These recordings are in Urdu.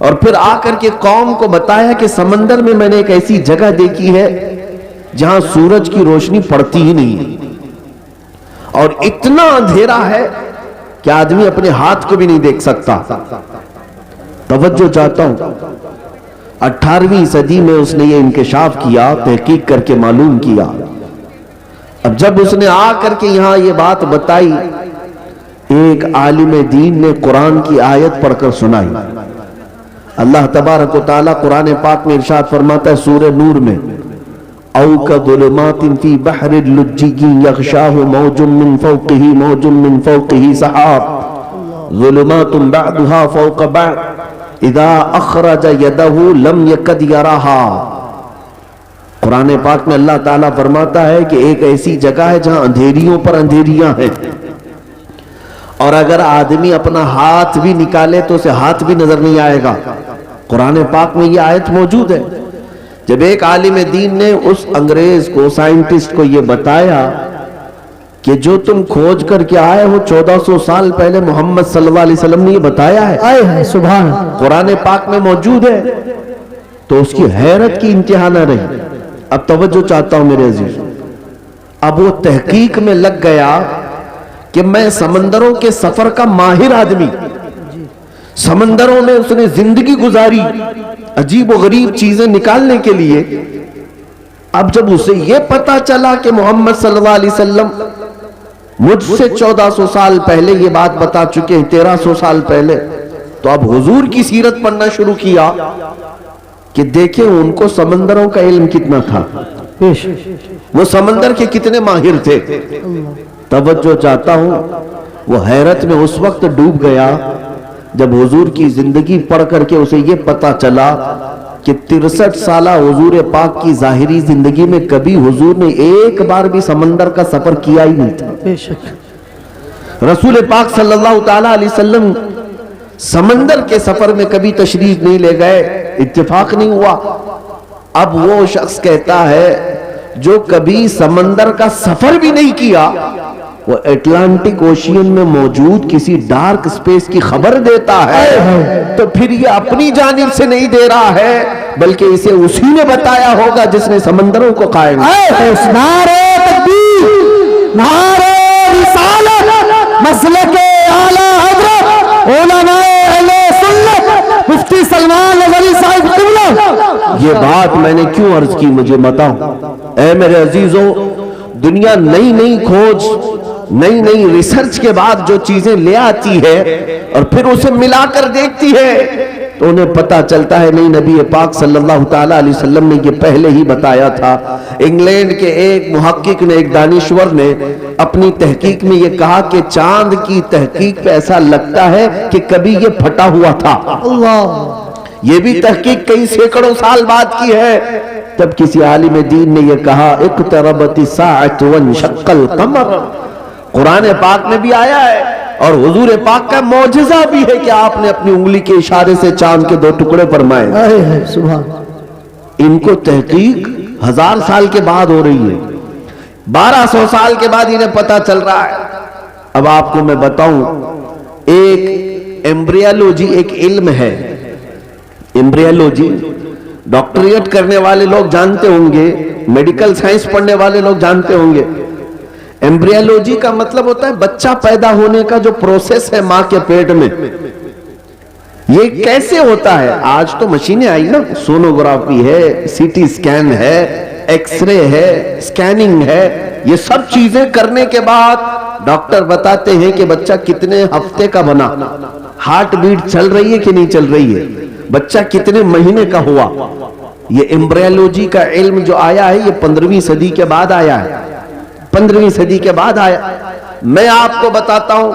اور پھر آ کر کے قوم کو بتایا کہ سمندر میں نے ایک ایسی جگہ دیکھی ہے جہاں سورج کی روشنی پڑتی ہی نہیں اور اتنا اندھیرا ہے کہ آدمی اپنے ہاتھ کو بھی نہیں دیکھ سکتا. توجہ چاہتا ہوں, 18ویں صدی میں اس نے یہ انکشاف کیا, تحقیق کر کے معلوم کیا. اب جب اس نے آ کر کے یہاں یہ بات بتائی, ایک عالم دین نے قرآن کی آیت پڑھ کر سنائی. اللہ تبارک و تعالیٰ قرآن پاک میں ارشاد فرماتا ہے سورہ نور میں, او کظلمات فی بحر اللجی یغشاہ موج من فوقہ موج من فوقہ سحاب ظلمات بعدها فوق بعد اذا اخرج یدہ لم یکد یراہا. قرآن پاک میں اللہ تعالیٰ فرماتا ہے کہ ایک ایسی جگہ ہے جہاں اندھیریوں پر اندھیریاں ہیں, اور اگر آدمی اپنا ہاتھ بھی نکالے تو اسے ہاتھ بھی نظر نہیں آئے گا. قرآن پاک میں یہ آیت موجود ہے. جب ایک عالم دین نے اس انگریز کو, سائنٹسٹ کو یہ بتایا کہ جو تم کھوج کر کے آئے ہو 1400 سال پہلے محمد صلی اللہ علیہ وسلم نے یہ بتایا ہے, سبحان قرآن پاک میں موجود ہے, تو اس کی حیرت کی انتہا نہ رہی. اب توجہ چاہتا ہوں میرے عزیز, اب وہ تحقیق میں لگ گیا کہ میں سمندروں کے سفر کا ماہر آدمی, سمندروں میں اس نے زندگی گزاری عجیب و غریب چیزیں نکالنے کے لیے. اب جب اسے یہ پتا چلا کہ محمد صلی اللہ علیہ وسلم مجھ سے 1400 سال پہلے یہ بات بتا چکے ہیں, 1300 سال پہلے, تو اب حضور کی سیرت پڑھنا شروع کیا کہ دیکھیں ان کو سمندروں کا علم کتنا تھا, وہ سمندر کے کتنے ماہر تھے. توجہ چاہتا ہوں, وہ حیرت میں اس وقت ڈوب گیا جب حضور کی زندگی پڑھ کر کے اسے یہ پتا چلا کہ 63 سالہ حضور پاک کی ظاہری زندگی میں کبھی حضور نے ایک بار بھی سمندر کا سفر کیا ہی نہیں تھا. رسول پاک صلی اللہ تعالیٰ علیہ وسلم سمندر کے سفر میں کبھی تشریف نہیں لے گئے, اتفاق نہیں ہوا. اب وہ شخص کہتا ہے جو کبھی سمندر کا سفر بھی نہیں کیا, وہ اٹلانٹک اوشین میں موجود کسی ڈارک سپیس کی خبر دیتا ہے, تو پھر یہ اپنی جانب سے نہیں دے رہا ہے بلکہ اسے اسی نے بتایا ہوگا جس نے سمندروں کو قائم کیا. نعرہ تکبیر, نعرہ رسالت, مسلک اعلی حضرت علماء اہل سنت مفتی سلمان ندوی صاحب قبلہ. یہ بات میں نے کیوں عرض کی, مجھے بتاؤ. اے میرے عزیزوں, دنیا نئی نئی کھوج, نئی نئی ریسرچ کے بعد جو چیزیں لے آتی ہے اور پھر اسے ملا کر دیکھتی ہے تو انہیں پتا چلتا ہے نہیں, نبی پاک صلی اللہ تعالیٰ علیہ وسلم نے یہ پہلے ہی بتایا تھا. انگلینڈ کے ایک محقق نے, ایک دانشور نے اپنی تحقیق میں یہ کہا کہ چاند کی تحقیق پہ ایسا لگتا ہے کہ کبھی یہ پھٹا ہوا تھا. یہ بھی تحقیق کئی سینکڑوں سال بعد کی ہے. تب کسی عالم دین نے یہ کہا اقتربت الساعۃ وانشق القمر. قرآن پاک میں بھی آیا ہے اور حضور پاک کا معجزہ بھی ہے کہ آپ نے اپنی انگلی کے اشارے سے چاند کے 2 ٹکڑے فرمائے. ان کو تحقیق 1000 سال کے بعد ہو رہی ہے, 1200 سال کے بعد انہیں پتا چل رہا ہے. اب آپ کو میں بتاؤں, ایک ایمبریالوجی ایک علم ہے. ایمبریالوجی ڈاکٹریٹ کرنے والے لوگ جانتے ہوں گے, میڈیکل سائنس پڑھنے والے لوگ جانتے ہوں گے. ایمبریالوجی کا مطلب ہوتا ہے بچہ پیدا ہونے کا جو پروسیس ہے ماں کے پیٹ میں, یہ کیسے ہوتا ہے. آج تو مشینیں آئی نا, سونوگرافی ہے, سی ٹی سکین ہے, ایکس رے ہے, سکیننگ ہے. یہ سب چیزیں کرنے کے بعد ڈاکٹر بتاتے ہیں کہ بچہ کتنے ہفتے کا بنا, ہارٹ بیٹ چل رہی ہے کہ نہیں چل رہی ہے, بچہ کتنے مہینے کا ہوا. یہ ایمبریالوجی کا علم جو آیا ہے یہ 15ویں صدی کے بعد آیا ہے, 15ویں صدی کے بعد آیا. میں آپ کو بتاتا ہوں,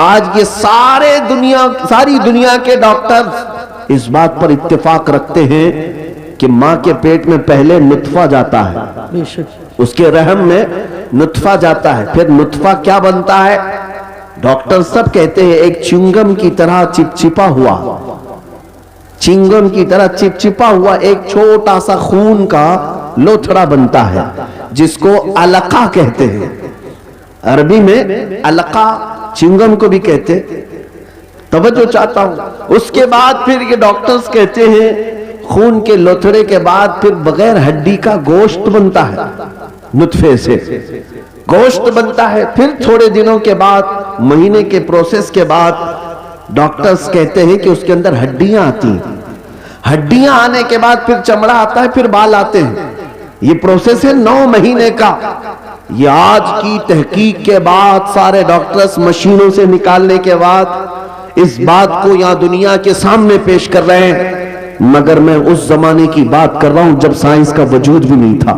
آج یہ ساری دنیا کے ڈاکٹر اس بات پر اتفاق رکھتے ہیں کہ ماں کے پیٹ میں پہلے نطفہ جاتا ہے, اس کے رحم میں نطفہ جاتا ہے, پھر نطفہ کیا بنتا ہے. ڈاکٹر سب کہتے ہیں ایک چنگم کی طرح چپچپا ہوا, چنگم کی طرح چپچپا ہوا ایک چھوٹا سا خون کا لوتھڑا بنتا ہے جس کو علقہ کہتے ہیں. عربی میں علقہ, چنگم کو بھی کہتے. توجہ چاہتا ہوں۔ اس کے بعد پھر یہ ڈاکٹرز کہتے ہیں خون کے لوتھڑے کے بعد پھر بغیر ہڈی کا گوشت بنتا ہے، نطفے سے گوشت بنتا ہے۔ پھر تھوڑے دنوں کے بعد، مہینے کے پروسیس کے بعد، ڈاکٹرز کہتے ہیں کہ اس کے اندر ہڈیاں آتی ہیں۔ ہڈیاں آنے کے بعد پھر چمڑا آتا ہے، پھر بال آتے ہیں۔ یہ پروسیس ہے 9 مہینے کا۔ یہ آج کی تحقیق کے بعد سارے ڈاکٹرز مشینوں سے نکالنے کے بعد اس بات کو یہاں دنیا کے سامنے پیش کر رہے ہیں، مگر میں اس زمانے کی بات کر رہا ہوں جب سائنس کا وجود بھی نہیں تھا،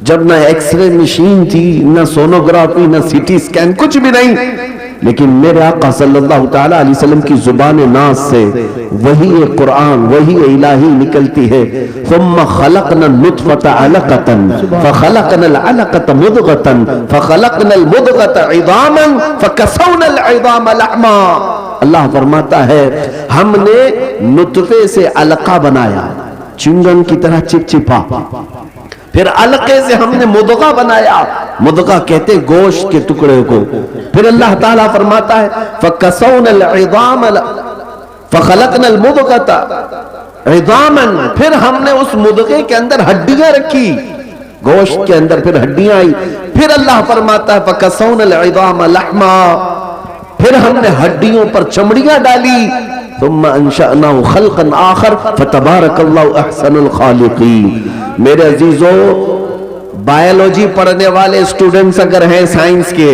جب نہ ایکس رے مشین تھی، نہ سونوگرافی، نہ سی ٹی سکین، کچھ بھی نہیں۔ لیکن میرے آقا صلی اللہ تعالیٰ علیہ وسلم کی زبان ناز سے وحی قرآن، وحی الہی نکلتی ہے۔ ثم خلقنا النطفة علقة فخلقنا العلقة مضغة فخلقنا المضغة عظاما فكسونا العظام لحما۔ اللہ فرماتا ہے ہم نے نطفے سے علقہ بنایا، چنگن کی طرح چپچپا، پھر علقے سے ہم نے مضغہ بنایا، مضغہ کہتے گوشت کے ٹکڑے کو۔ پھر اللہ تعالیٰ فرماتا ہے فَكَسَوْنَا الْعِظَامَ فَخَلَقْنَا الْمُضْغَةَ عِظَامًا، پھر ہم نے اس مضغے کے اندر ہڈیاں رکھی، گوشت کے اندر پھر ہڈیاں آئی۔ پھر اللہ فرماتا ہے فَكَسَوْنَا الْعِظَامَ لَحْمًا، پھر ہم نے ہڈیوں پر چمڑیاں ڈالی۔ ثم انشأناه خلقا آخر فتبارک اللہ احسن الخالقین۔ میرے عزیزو، بائیولوجی پڑھنے والے اسٹوڈنٹس اگر ہیں سائنس کے،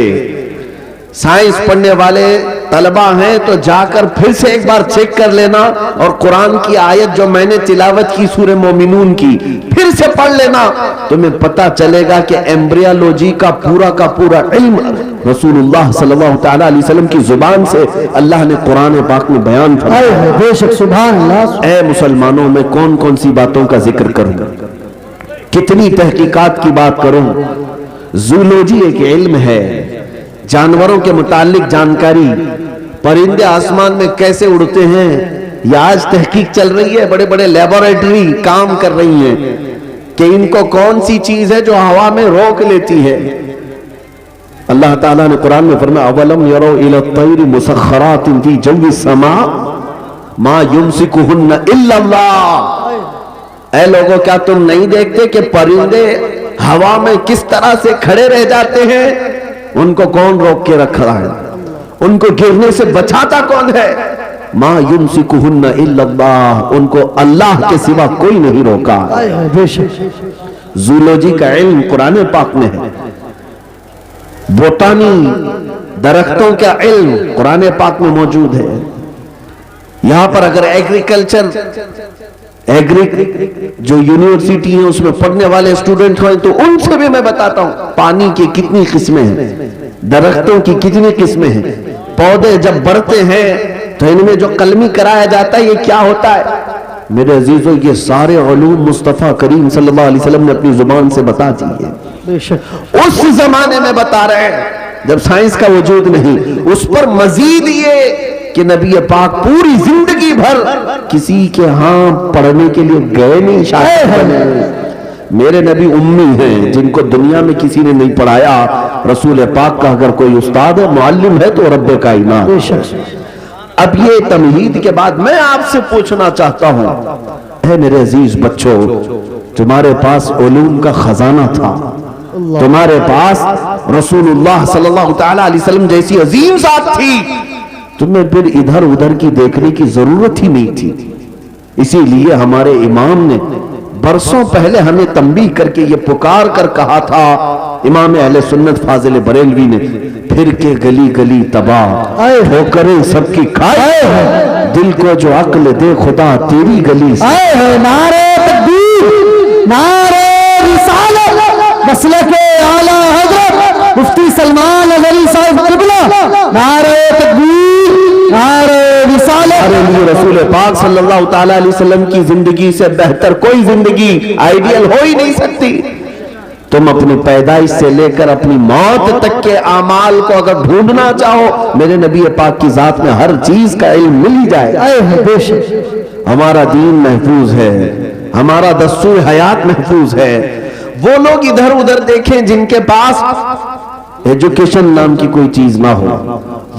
سائنس پڑھنے والے طلبہ ہیں تو جا کر پھر سے ایک بار چیک کر لینا، اور قرآن کی آیت جو میں نے تلاوت کی سورہ مومنون کی پھر سے پڑھ لینا، تمہیں پتہ چلے گا کہ ایمبریالوجی کا پورا علم رسول اللہ صلی اللہ تعالیٰ علیہ وسلم کی زبان سے اللہ نے قرآن پاک میں بیان فرمایا۔ بے شک سبحان اللہ۔ اے مسلمانوں، میں کون کون سی باتوں کا ذکر کروں، کتنی تحقیقات کی بات کروں۔ زولوجی ایک علم ہے، جانوروں کے متعلق جانکاری، پرندے آسمان میں کیسے اڑتے ہیں، یہ آج تحقیق چل رہی ہے، بڑے بڑے لیبارٹری کام کر رہی ہیں کہ ان کو کون سی چیز ہے جو ہوا میں روک لیتی ہے۔ اللہ تعالیٰ نے قرآن میں فرمایا اولم یرو الی الطیر مسخرات فی جو السماء ما یمسکہن الا اللہ۔ اے لوگوں، کیا تم نہیں دیکھتے کہ پرندے ہوا میں کس طرح سے کھڑے رہ جاتے ہیں؟ ان کو کون روک کے رکھ رہا ہے؟ ان کو گرنے سے بچاتا کون ہے؟ ما یمسکہن الا اللہ، ان کو اللہ کے سوا کوئی نہیں روکا۔ بے شک زولوجی کا علم قرآن پاک میں ہے، بوٹانی درختوں کا علم قرآن پاک میں موجود ہے۔ یہاں پر اگر ایگریکلچر جو یونیورسٹی ہیں اس میں پڑھنے والے اسٹوڈنٹ ہوئے تو ان سے بھی میں بتاتا ہوں پانی کی کتنی قسمیں ہیں، درختوں کی کتنی قسمیں ہیں، پودے جب بڑھتے ہیں تو ان میں جو قلمی کرایا جاتا ہے یہ کیا ہوتا ہے؟ میرے عزیزو، یہ سارے علوم مصطفیٰ کریم صلی اللہ علیہ وسلم نے اپنی زبان سے بتا دیے۔ بے شک اس زمانے میں بتا رہے ہیں جب سائنس کا وجود نہیں۔ اس پر مزید یہ کہ نبی پاک پوری زندگی بھر کسی کے ہاں پڑھنے کے لیے گئے نہیں، شاگرد بنے۔ میرے نبی امی ہیں جن کو دنیا میں کسی نے نہیں پڑھایا۔ رسول پاک کا اگر کوئی استاد ہے، معلم ہے تو رب کائنات۔ بے شک اب یہ تمہید کے بعد میں آپ سے پوچھنا چاہتا ہوں، اے میرے عزیز بچوں، تمہارے پاس علوم کا خزانہ تھا، تمہارے پاس رسول اللہ صلی اللہ تعالیٰ علیہ وسلم جیسی عظیم ذات تھی، تمہیں پھر ادھر ادھر کی دیکھنے کی ضرورت ہی نہیں تھی۔ اسی لیے ہمارے امام نے برسوں پہلے ہمیں تنبیہ کر کے یہ پکار کر کہا تھا، امام اہل سنت فاضل بریلوی نے، پھر کے گلی گلی تباہ ٹھوکریں سب کی کھائے، دل کو جو عقل دے خدا تیری گلی سے۔ نعرہ تکبیر، نعرہ رسالت، مسلک اعلیٰ حضرت مفتی سلمان غنی صاحب قبلہ، نعرہ تکبیر، نعرہ رسالت۔ ہمارے لیے رسول پاک صلی اللہ تعالیٰ علیہ وسلم کی زندگی سے بہتر کوئی زندگی آئیڈیل ہو ہی نہیں سکتی۔ تم اپنی پیدائش سے لے کر اپنی موت تک کے اعمال کو اگر ڈھونڈنا چاہو، میرے نبی پاک کی ذات میں ہر چیز کا علم مل ہی جائے گا۔ بے شک ہمارا دین محفوظ ہے، ہمارا دستور حیات محفوظ ہے۔ وہ لوگ ادھر ادھر دیکھیں جن کے پاس ایجوکیشن نام کی کوئی چیز نہ ہو،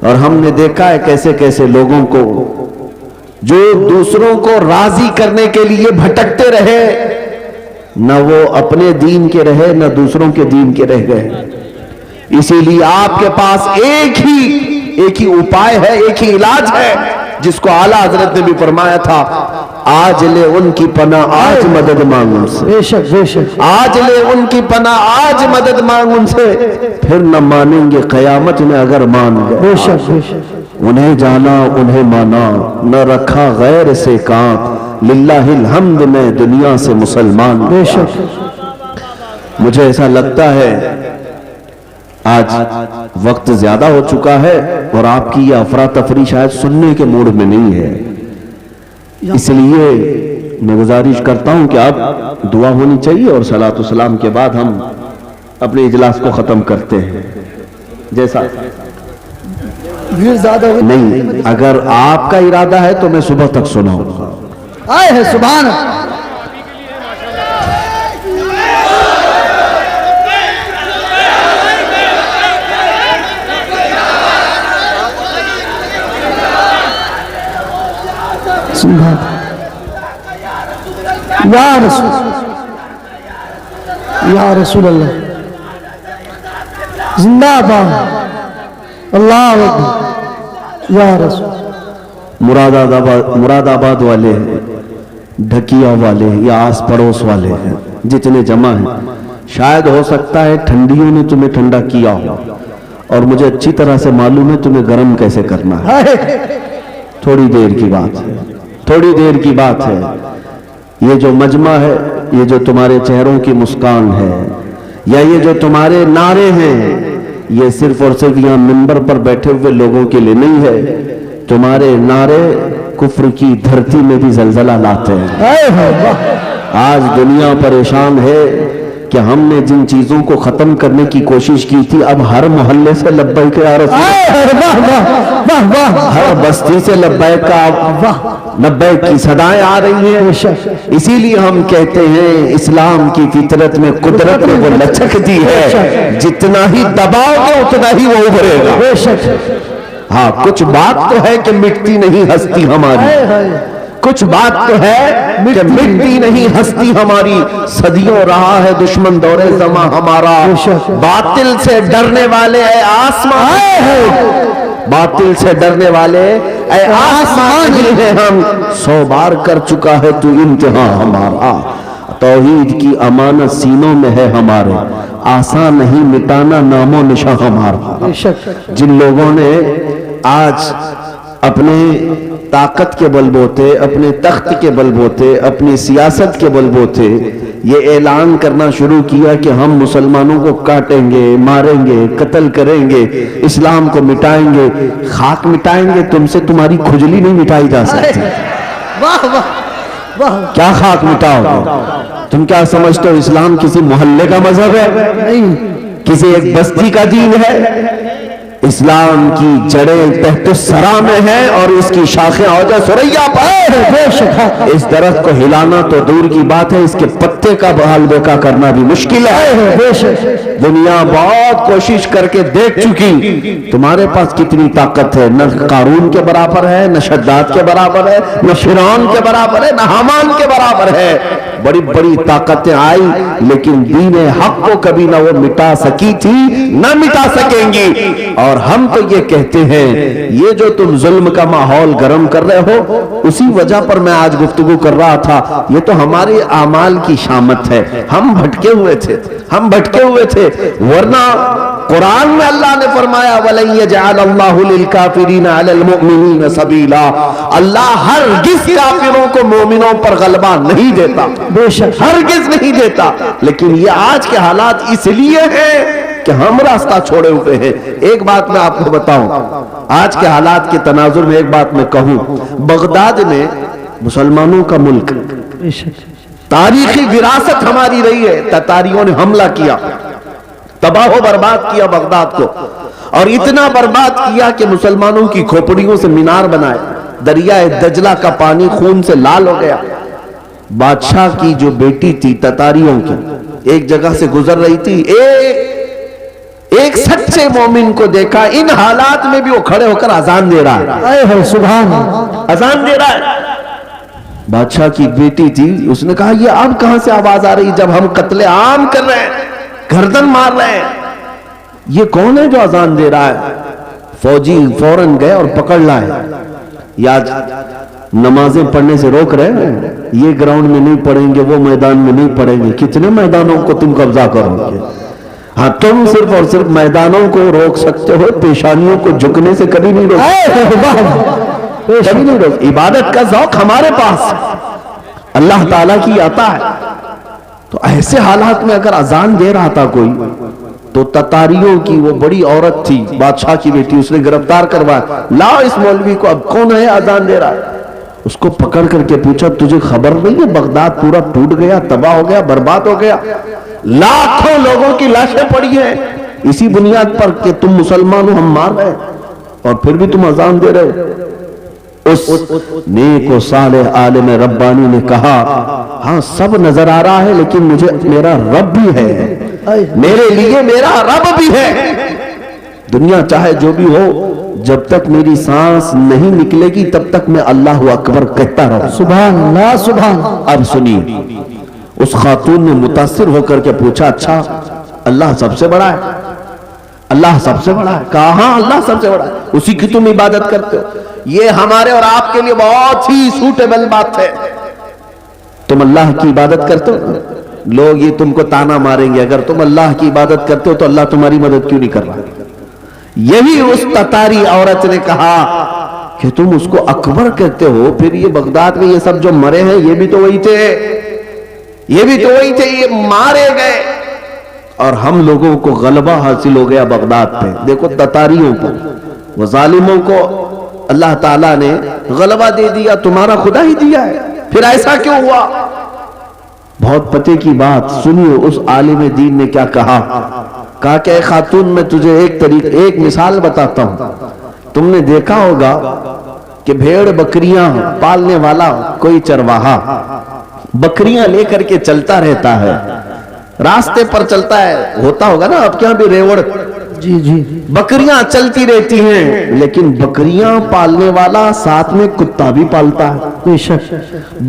اور ہم نے دیکھا ہے کیسے کیسے لوگوں کو جو دوسروں کو راضی کرنے کے لیے بھٹکتے رہے، نہ وہ اپنے دین کے رہے نہ دوسروں کے دین کے رہ گئے۔ اسی لیے آپ کے پاس ایک ہی اپائے ہے، ایک ہی علاج ہے، جس کو اعلیٰ حضرت نے بھی فرمایا تھا، آج لے ان کی پناہ آج مدد مانگ ان سے، بے شک بے شک، آج لے ان کی پناہ آج مدد مانگ ان سے، پھر نہ مانیں گے قیامت میں اگر مان گئے۔ بے شک بے شک، انہیں جانا انہیں مانا، نہ رکھا غیر سے کانت، للہ الحمد میں دنیا سے مسلمان۔ بے شک، مجھے ایسا لگتا ہے آج وقت زیادہ ہو چکا ہے اور آپ کی یہ افراتفری شاید سننے کے موڈ میں نہیں ہے، اس لیے میں گزارش کرتا ہوں کہ اب دعا ہونی چاہیے اور صلاۃ و سلام کے بعد ہم اپنے اجلاس کو ختم کرتے ہیں۔ جیسا بھیڑ زیادہ ہوئی نہیں، اگر آپ کا ارادہ ہے تو میں صبح تک سناؤں گا۔ آئے ہے سبحان اللہ۔ یا رسول اللہ، زندہ باد، اللہ اکبر، یا رسول۔ مراد آباد والے، ڈھکیا والے یا آس پڑوس والے ہیں جتنے جمع ہیں، شاید ہو سکتا ہے ٹھنڈیوں نے تمہیں ٹھنڈا کیا ہو، اور مجھے اچھی طرح سے معلوم ہے تمہیں گرم کیسے کرنا ہے۔ تھوڑی دیر کی بات ہے، تھوڑی دیر کی بات ہے۔ یہ جو مجمع ہے، یہ جو تمہارے چہروں کی مسکان ہے، یا یہ جو تمہارے نعرے ہیں، یہ صرف اور صرف یہاں منبر پر بیٹھے ہوئے لوگوں کے لیے نہیں ہے۔ تمہارے نعرے کفر کی دھرتی میں بھی زلزلہ لاتے ہیں۔ آج دنیا پریشان ہے کہ ہم نے جن چیزوں کو ختم کرنے کی کوشش کی تھی، اب ہر محلے سے لبیک یا رسول اللہ، ہر بستی سے لبیک کی صدائیں آ رہی ہیں۔ اسی لیے ہم کہتے ہیں اسلام کی فطرت میں قدرت نے وہ لچک دی ہے، جتنا ہی دباؤ گے اتنا ہی وہ ابھرے گا۔ ہاں، کچھ بات تو ہے کہ مٹتی نہیں ہستی ہماری، کچھ بات تو ہے کہ مٹتی نہیں ہستی ہماری، صدیوں رہا ہے دشمن دور زماں ہمارا، باطل سے ڈرنے والے اے آسمان، باطل سے ڈرنے والے اے آسمان ہی ہیں ہم، 100 بار کر چکا ہے تو امتحان ہمارا، توحید کی امانت سینوں میں ہے ہمارے، آسان نہیں مٹانا نام و نشاں ہمارا۔ جن لوگوں نے آج اپنے طاقت کے بل بوتے، اپنے تخت کے بل بوتے، اپنی سیاست کے بل بوتے یہ اعلان کرنا شروع کیا کہ ہم مسلمانوں کو کاٹیں گے، ماریں گے، قتل کریں گے، اسلام کو مٹائیں گے، خاک مٹائیں گے، تم سے تمہاری کھجلی نہیں مٹائی جا سکتی۔ کیا خاک مٹاؤ گے؟ تم کیا سمجھتے ہو اسلام کسی محلے کا مذہب ہے؟ کسی ایک بستی کا دین ہے؟ اسلام کی جڑیں تحت الثری میں ہیں اور اس کی شاخیں اوجہ ثریا پر۔ اس درخت کو ہلانا تو دور کی بات ہے، اس کے پتے کا بحال بیکا کرنا بھی مشکل ہے۔ دنیا بہت کوشش کر کے دیکھ چکی، تمہارے پاس کتنی طاقت ہے، نہ قارون کے برابر ہے، نہ شداد کے برابر ہے، نہ فرعون کے برابر ہے، نہ حامان کے برابر ہے۔ بڑی بڑی طاقتیں آئی لیکن دین حق کو کبھی نہ وہ مٹا سکی تھی نہ مٹا سکیں گی۔ اور ہم تو یہ کہتے ہیں یہ جو تم ظلم کا ماحول گرم کر رہے ہو، اسی وجہ پر میں آج گفتگو کر رہا تھا، یہ تو ہمارے اعمال کی شامت ہے، ہم بھٹکے ہوئے تھے، ہم بھٹکے ہوئے تھے، ورنہ قرآن میں اللہ نے فرمایا وَلَن يَجْعَلَ اللَّهُ لِلْكَافِرِينَ عَلَى الْمُؤْمِنِينَ سَبِيلًا، اللہ ہرگز کافروں کو مومنوں پر غلبہ نہیں دیتا، ہرگز نہیں دیتا۔ لیکن یہ آج کے حالات اس لیے ہیں کہ ہم راستہ چھوڑے ہوئے ہیں۔ ایک بات میں آپ کو بتاؤں، آج کے حالات کے تناظر میں ایک بات میں کہوں، بغداد میں مسلمانوں کا ملک، تاریخی وراثت ہماری رہی ہے، تتاریوں نے حملہ کیا، تباہ و برباد کیا بغداد کو، اور اتنا برباد کیا کہ مسلمانوں کی کھوپڑیوں سے مینار بنائے، دریائے دجلہ کا پانی خون سے لال ہو گیا۔ بادشاہ کی جو بیٹی تھی تتاریوں کی، ایک جگہ سے گزر رہی تھی، ایک ایک سچے مومن کو دیکھا ان حالات میں بھی وہ کھڑے ہو کر اذان دے رہا ہے، سبحان اذان دے رہا ہے۔ بادشاہ کی بیٹی تھی، اس نے کہا یہ اب کہاں سے آواز آ رہی جب ہم قتل عام کر رہے ہیں، گردن مار رہے ہیں، یہ کون ہے جو اذان دے رہا ہے؟ فوجی فوراً گئے اور پکڑ لائے۔ یاد نمازیں پڑھنے سے روک رہے ہیں، یہ گراؤنڈ میں نہیں پڑھیں گے، وہ میدان میں نہیں پڑھیں گے، کتنے میدانوں کو تم قبضہ کرو گے؟ ہاں تم صرف اور صرف میدانوں کو روک سکتے ہو، پیشانیوں کو جھکنے سے کبھی نہیں روک، کبھی نہیں روک۔ عبادت کا ذوق ہمارے پاس اللہ تعالیٰ کی عطا ہے۔ تو ایسے حالات میں اگر اذان دے رہا تھا کوئی، تو تتاریوں کی وہ بڑی عورت تھی، بادشاہ کی بیٹی، اس نے گرفتار کروایا، لاؤ اس مولوی کو، اب کون ہے اذان دے رہا ہے؟ اس کو پکڑ کر کے پوچھا تجھے خبر نہیں ہے بغداد پورا ٹوٹ گیا، تباہ ہو گیا، برباد ہو گیا، لاکھوں لوگوں کی لاشیں پڑی ہیں اسی بنیاد پر کہ تم مسلمان ہو، ہم مار رہے اور پھر بھی تم اذان دے رہے ہو۔ اس نیک و صالح عالم ربانی نے کہا ہاں سب نظر آ رہا ہے لیکن مجھے میرا رب بھی ہے، میرے لیے میرا رب بھی ہے، دنیا چاہے جو بھی ہو، جب تک میری سانس نہیں نکلے گی تب تک میں اللہ اکبر کہتا رہوں۔ سبحان اللہ، سبحان۔ اب سنیے، اس خاتون نے متاثر ہو کر کے پوچھا اچھا اللہ سب سے بڑا ہے؟ اللہ سب سے بڑا ہے؟ کہا ہاں اللہ سب سے بڑا ہے، اسی کی تم عبادت کرتے ہو۔ یہ ہمارے اور آپ کے لیے بہت ہی سوٹیبل بات ہے، تم اللہ کی عبادت کرتے ہو، لوگ یہ تم کو تانا ماریں گے اگر تم اللہ کی عبادت کرتے ہو تو اللہ تمہاری مدد کیوں نہیں کر رہا؟ یہی اس تتاری عورت نے کہا کہ تم اس کو اکبر کہتے ہو، پھر یہ بغداد میں یہ سب جو مرے ہیں یہ بھی تو وہی تھے، یہ بھی تو وہی تھے، یہ مارے گئے اور ہم لوگوں کو غلبہ حاصل ہو گیا بغداد پہ۔ دیکھو تتاریوں کو، وہ ظالموں کو اللہ تعالیٰ نے غلبہ دے دیا، تمہارا خدا ہی دیا ہے، پھر ایسا کیوں ہوا؟ بہت پتے کی بات سنیے، اس عالم دین نے کیا کہا کہ اے خاتون میں تجھے ایک مثال بتاتا ہوں، تم نے دیکھا ہوگا کہ بھیڑ بکریاں پالنے والا کوئی چرواہا بکریاں لے کر کے چلتا رہتا ہے، راستے پر چلتا ہے، ہوتا ہوگا نا آپ کے یہاں بھی ریوڑ، جی جی، بکریاں چلتی رہتی ہیں، لیکن بکریاں پالنے والا ساتھ میں کتا بھی پالتا ہے۔ بے شک،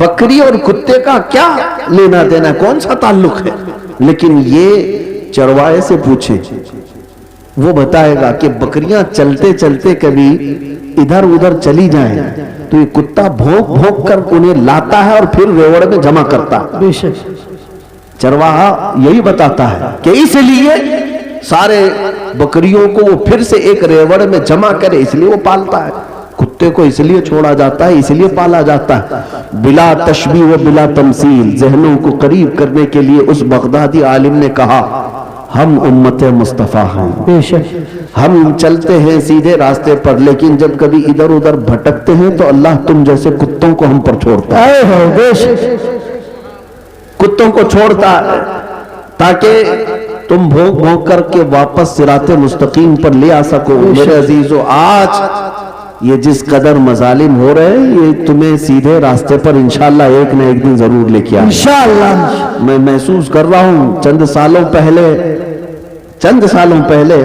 بکری اور کتے کا کیا لینا دینا، کون سا تعلق ہے؟ لیکن یہ چرواہے سے پوچھے، وہ بتائے گا کہ بکریاں چلتے چلتے کبھی ادھر ادھر چلی جائیں تو یہ کتا بھونک بھونک کر انہیں لاتا ہے اور پھر ریوڑ میں جمع کرتا ہے۔ بے شک، چرواہا یہی بتاتا ہے کہ اس لیے سارے بکریوں کو وہ پھر سے ایک ریوڑ میں جمع کرے، اس لیے وہ پالتا ہے، کتے کو اس لیے چھوڑا جاتا ہے، اس لیے پالا جاتا ہے۔ بلا تشبیہ و بلا تمثیل، ذہنوں کو قریب کرنے کے لیے اس بغدادی عالم نے کہا ہم امت مصطفیٰ ہیں، بے شک، ہم چلتے ہیں سیدھے راستے پر، لیکن جب کبھی ادھر ادھر بھٹکتے ہیں تو اللہ تم جیسے کتوں کو ہم پر چھوڑتا ہے، اے ہو بے شک، کتوں کو چھوڑتا ہے تاکہ تم بھونک بھونک کر کے واپس صراط مستقیم پر لے آ سکو۔ میرے عزیزو، آج یہ جس قدر مظالم ہو رہے ہیں یہ تمہیں سیدھے راستے پر انشاءاللہ ایک نہ ایک دن ضرور لے کے آئے۔ انشاءاللہ میں محسوس کر رہا ہوں چند سالوں پہلے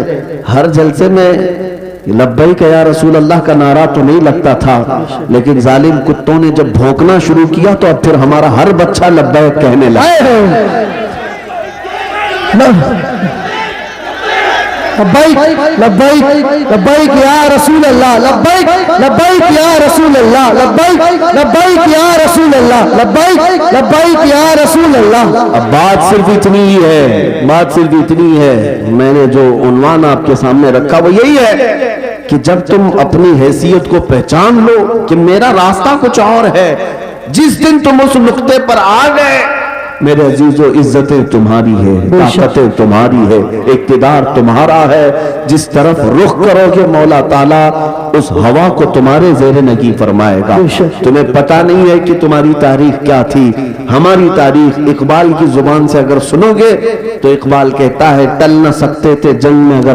ہر جلسے میں لبیک یا رسول اللہ کا نعرہ تو نہیں لگتا تھا، لیکن ظالم کتوں نے جب بھونکنا شروع کیا تو اب پھر ہمارا ہر بچہ لبیک کہنے لگا۔ اے ہو لبیک لبیک لبیک یا رسول اللہ، لبیک لبیک یا رسول اللہ، لبیک لبیک یا رسول اللہ، لبیک لبیک یا رسول اللہ۔ اب بات صرف اتنی ہے، میں نے جو عنوان آپ کے سامنے رکھا وہ یہی ہے کہ جب تم اپنی حیثیت کو پہچان لو کہ میرا راستہ کچھ اور ہے، جس دن تم اس نقطے پر آ گئے، میرے عزیزو عزتیں تمہاری ہے، طاقتیں تمہاری ہے، اقتدار تمہارا ہے، جس طرف رخ کرو گے مولا تعالیٰ اس ہوا کو تمہارے زیر نگی فرمائے گا۔ تمہیں پتہ نہیں ہے کہ تمہاری تاریخ کیا تھی، ہماری تاریخ اقبال کی زبان سے اگر سنو گے تو اقبال کہتا ہے ٹل نہ سکتے تھے جنگ میں اگر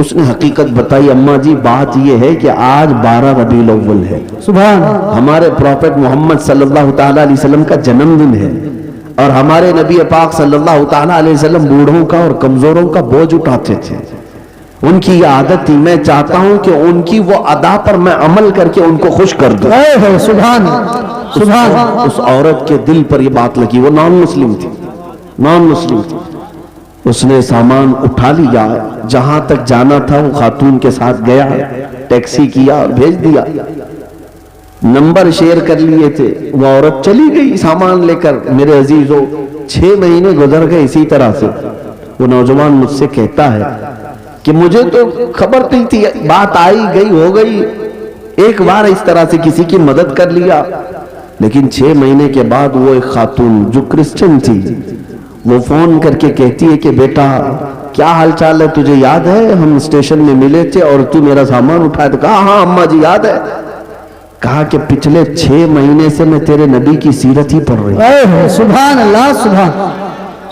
اس نے حقیقت بتائی، اماں جی بات یہ ہے کہ آج 12 ربیع الاول ہے، سبحان ہمارے پروفیٹ محمد صلی اللہ تعالیٰ علیہ وسلم کا جنم دن ہے، اور ہمارے نبی پاک صلی اللہ تعالیٰ علیہ وسلم بوڑھوں کا اور کمزوروں کا بوجھ اٹھاتے تھے، ان کی یہ عادت تھی، میں چاہتا ہوں کہ ان کی وہ ادا پر میں عمل کر کے ان کو خوش کر دوں۔ سبحان سبحان اس عورت کے دل پر یہ بات لگی، وہ نان مسلم تھی، نان مسلم تھی، اس نے سامان اٹھا لیا، جہاں تک جانا تھا وہ خاتون کے ساتھ گیا، ٹیکسی کیا اور بھیج دیا، نمبر شیئر کر لیے تھے، وہ عورت چلی گئی سامان لے کر۔ میرے عزیزو 6 مہینے گزر گئے اسی طرح سے۔ وہ نوجوان مجھ سے کہتا ہے کہ مجھے تو خبر نہیں تھی، بات آئی گئی ہو گئی، ایک بار اس طرح سے کسی کی مدد کر لیا، لیکن 6 مہینے کے بعد وہ ایک خاتون جو کرسچن تھی وہ فون کر کے کہتی ہے کہ بیٹا کیا حال چال ہے، تجھے یاد ہے ہم اسٹیشن میں ملے تھے اور تو میرا سامان اٹھایا تھا؟ کہا ہاں اماں جی یاد ہے۔ کہا کہ پچھلے 6 مہینے سے میں تیرے نبی کی سیرت ہی پڑھ رہی ہوں، سبحان اللہ سبحان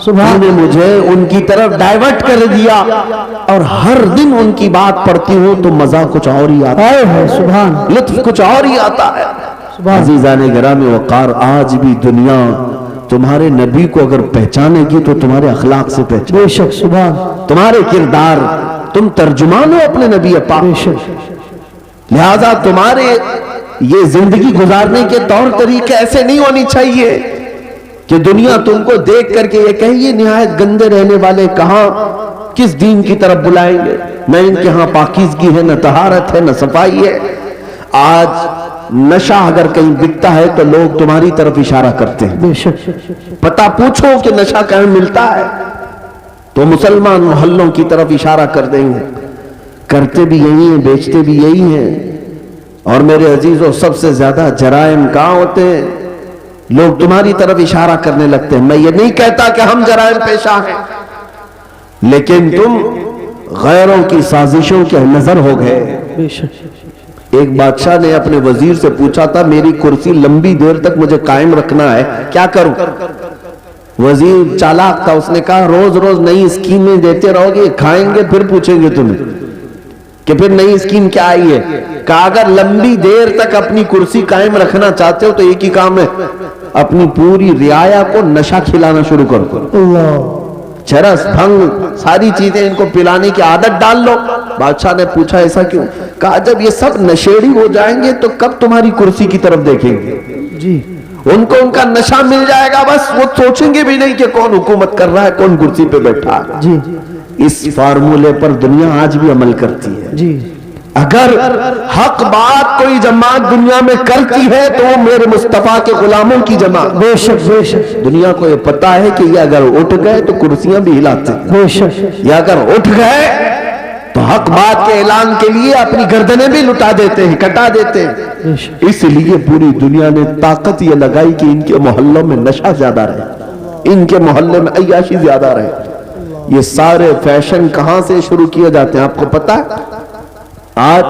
سبحان نے مجھے ان کی طرف ڈائیورٹ کر دیا، اور ہر دن ان کی بات پڑھتی ہوں تو مزہ کچھ اور ہی آتا ہے، سبحان لطف کچھ اور ہی آتا ہے۔ سبحان عزیزان گرامی وقار، آج بھی دنیا تمہارے نبی کو اگر پہچانے گی تو تمہارے اخلاق سے پہچانے، بے شک سبحان تمہارے کردار، تم ترجمان ہو اپنے نبی پاک، بے شک لہذا تمہارے یہ زندگی گزارنے کے طور طریقے ایسے نہیں ہونی چاہیے کہ دنیا تم کو دیکھ کر کے یہ کہے یہ نہایت گندے رہنے والے کہاں کس دین کی طرف بلائیں گے، نہ ان کے ہاں پاکیزگی ہے، نہ طہارت ہے، نہ صفائی ہے۔ آج نشہ اگر کہیں بکتا ہے تو لوگ تمہاری طرف اشارہ کرتے ہیں، بے شک پتہ پوچھو کہ نشہ کہاں ملتا ہے تو مسلمان محلوں کی طرف اشارہ کر دیں گے، کرتے بھی یہی ہیں، بیچتے بھی یہی ہیں۔ اور میرے عزیزوں سب سے زیادہ جرائم کہاں ہوتے ہیں؟ لوگ تمہاری طرف اشارہ کرنے لگتے ہیں۔ میں یہ نہیں کہتا کہ ہم جرائم پیشہ ہیں، لیکن تم غیروں کی سازشوں کے نظر ہو گئے۔ بے شک ایک بادشاہ نے اپنے وزیر سے پوچھا تھا میری کرسی لمبی دیر تک مجھے قائم رکھنا ہے، کیا کروں؟ وزیر چالاک تھا، اس نے کہا روز روز نئی اسکیمیں دیتے رہو گے، کھائیں گے پھر پوچھیں گے تمہیں کہ پھر نئی اسکیم کیا آئی ہے۔ کہا اگر لمبی دیر تک اپنی کرسی قائم رکھنا چاہتے ہو تو ایک ہی کام ہے، اپنی پوری رعایا کو نشہ کھلانا شروع کر دو، اللہ چرس بھنگ ساری چیزیں ان کو پلانے کی عادت ڈال لو۔ بادشاہ نے پوچھا ایسا کیوں؟ کہا جب یہ سب نشیڑی ہو جائیں گے تو کب تمہاری کرسی کی طرف دیکھیں گے؟ جی ان کو ان کا نشہ مل جائے گا، بس وہ سوچیں گے بھی نہیں کہ کون حکومت کر رہا ہے، کون کرسی پہ بیٹھا ہے۔ جی اس فارمولے پر دنیا آج بھی عمل کرتی ہے۔ جی اگر حق بات کوئی جماعت دنیا میں کرتی ہے تو وہ میرے مصطفیٰ کے غلاموں کی جماعت۔ بے شک بے شک دنیا کو یہ پتا ہے کہ یہ اگر اٹھ گئے تو کرسیاں بھی ہلاتے ہیں، بے شک یہ اگر اٹھ گئے تو حق بات کے اعلان کے لیے اپنی گردنیں بھی لٹا دیتے ہیں، کٹا دیتے ہیں۔ بے شک اس لیے پوری دنیا نے طاقت یہ لگائی کہ ان کے محلوں میں نشہ زیادہ رہے، ان کے محلے میں عیاشی زیادہ رہے۔ یہ سارے فیشن کہاں سے شروع کیے جاتے ہیں آپ کو پتا ہے؟ آج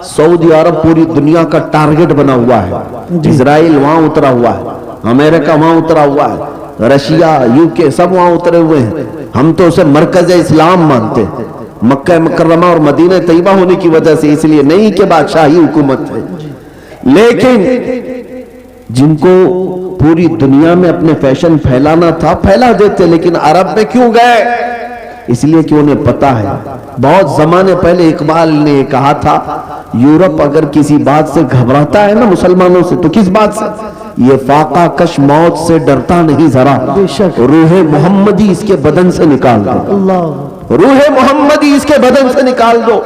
سعودی عرب پوری دنیا کا ٹارگٹ بنا ہوا ہے، اسرائیل وہاں اترا ہوا ہے، امریکہ وہاں اترا ہوا ہے، رشیا UK سب وہاں اترے ہوئے ہیں۔ ہم تو اسے مرکز اسلام مانتے ہیں، مکہ مکرمہ اور مدینہ طیبہ ہونے کی وجہ سے، اس لیے نہیں کہ بادشاہی حکومت ہے، لیکن جن کو پوری دنیا میں اپنے فیشن پھیلانا تھا پھیلا دیتے، لیکن عرب میں کیوں گئے؟ اس لیے کہ انہیں پتا ہے۔ بہت زمانے پہلے اقبال نے کہا تھا یورپ اگر کسی بات سے گھبراتا ہے نا مسلمانوں سے تو کس بات سے؟ یہ فاقہ کش موت سے ڈرتا نہیں ذرا، روح محمدی اس کے بدن سے نکال دو، اللہ روح محمدی اس کے بدن سے نکال دو۔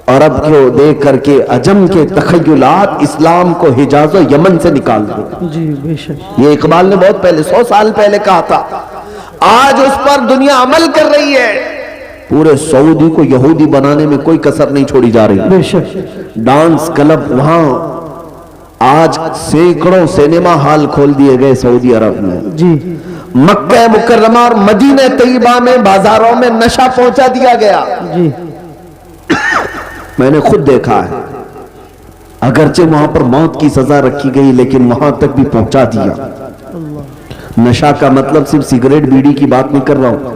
عرب کو دیکھ کر کے عجم کے تخیلات اسلام کو حجاز و یمن سے نکال دو۔ جی بے شک یہ اقبال نے بہت پہلے 100 سال پہلے کہا تھا، آج اس پر دنیا عمل کر رہی ہے۔ پورے سعودی کو یہودی بنانے میں کوئی کسر نہیں چھوڑی جا رہی۔ بے شک ڈانس کلب وہاں آج سینکڑوں سینما ہال کھول دیے گئے سعودی عرب میں۔ جی مکہ مکرمہ اور مدینہ طیبہ میں بازاروں میں نشہ پہنچا دیا گیا۔ جی میں نے خود دیکھا ہے، اگرچہ وہاں پر موت کی سزا رکھی گئی لیکن وہاں تک بھی پہنچا دیا۔ نشہ کا مطلب صرف سگریٹ بیڑی کی بات نہیں کر رہا ہوں،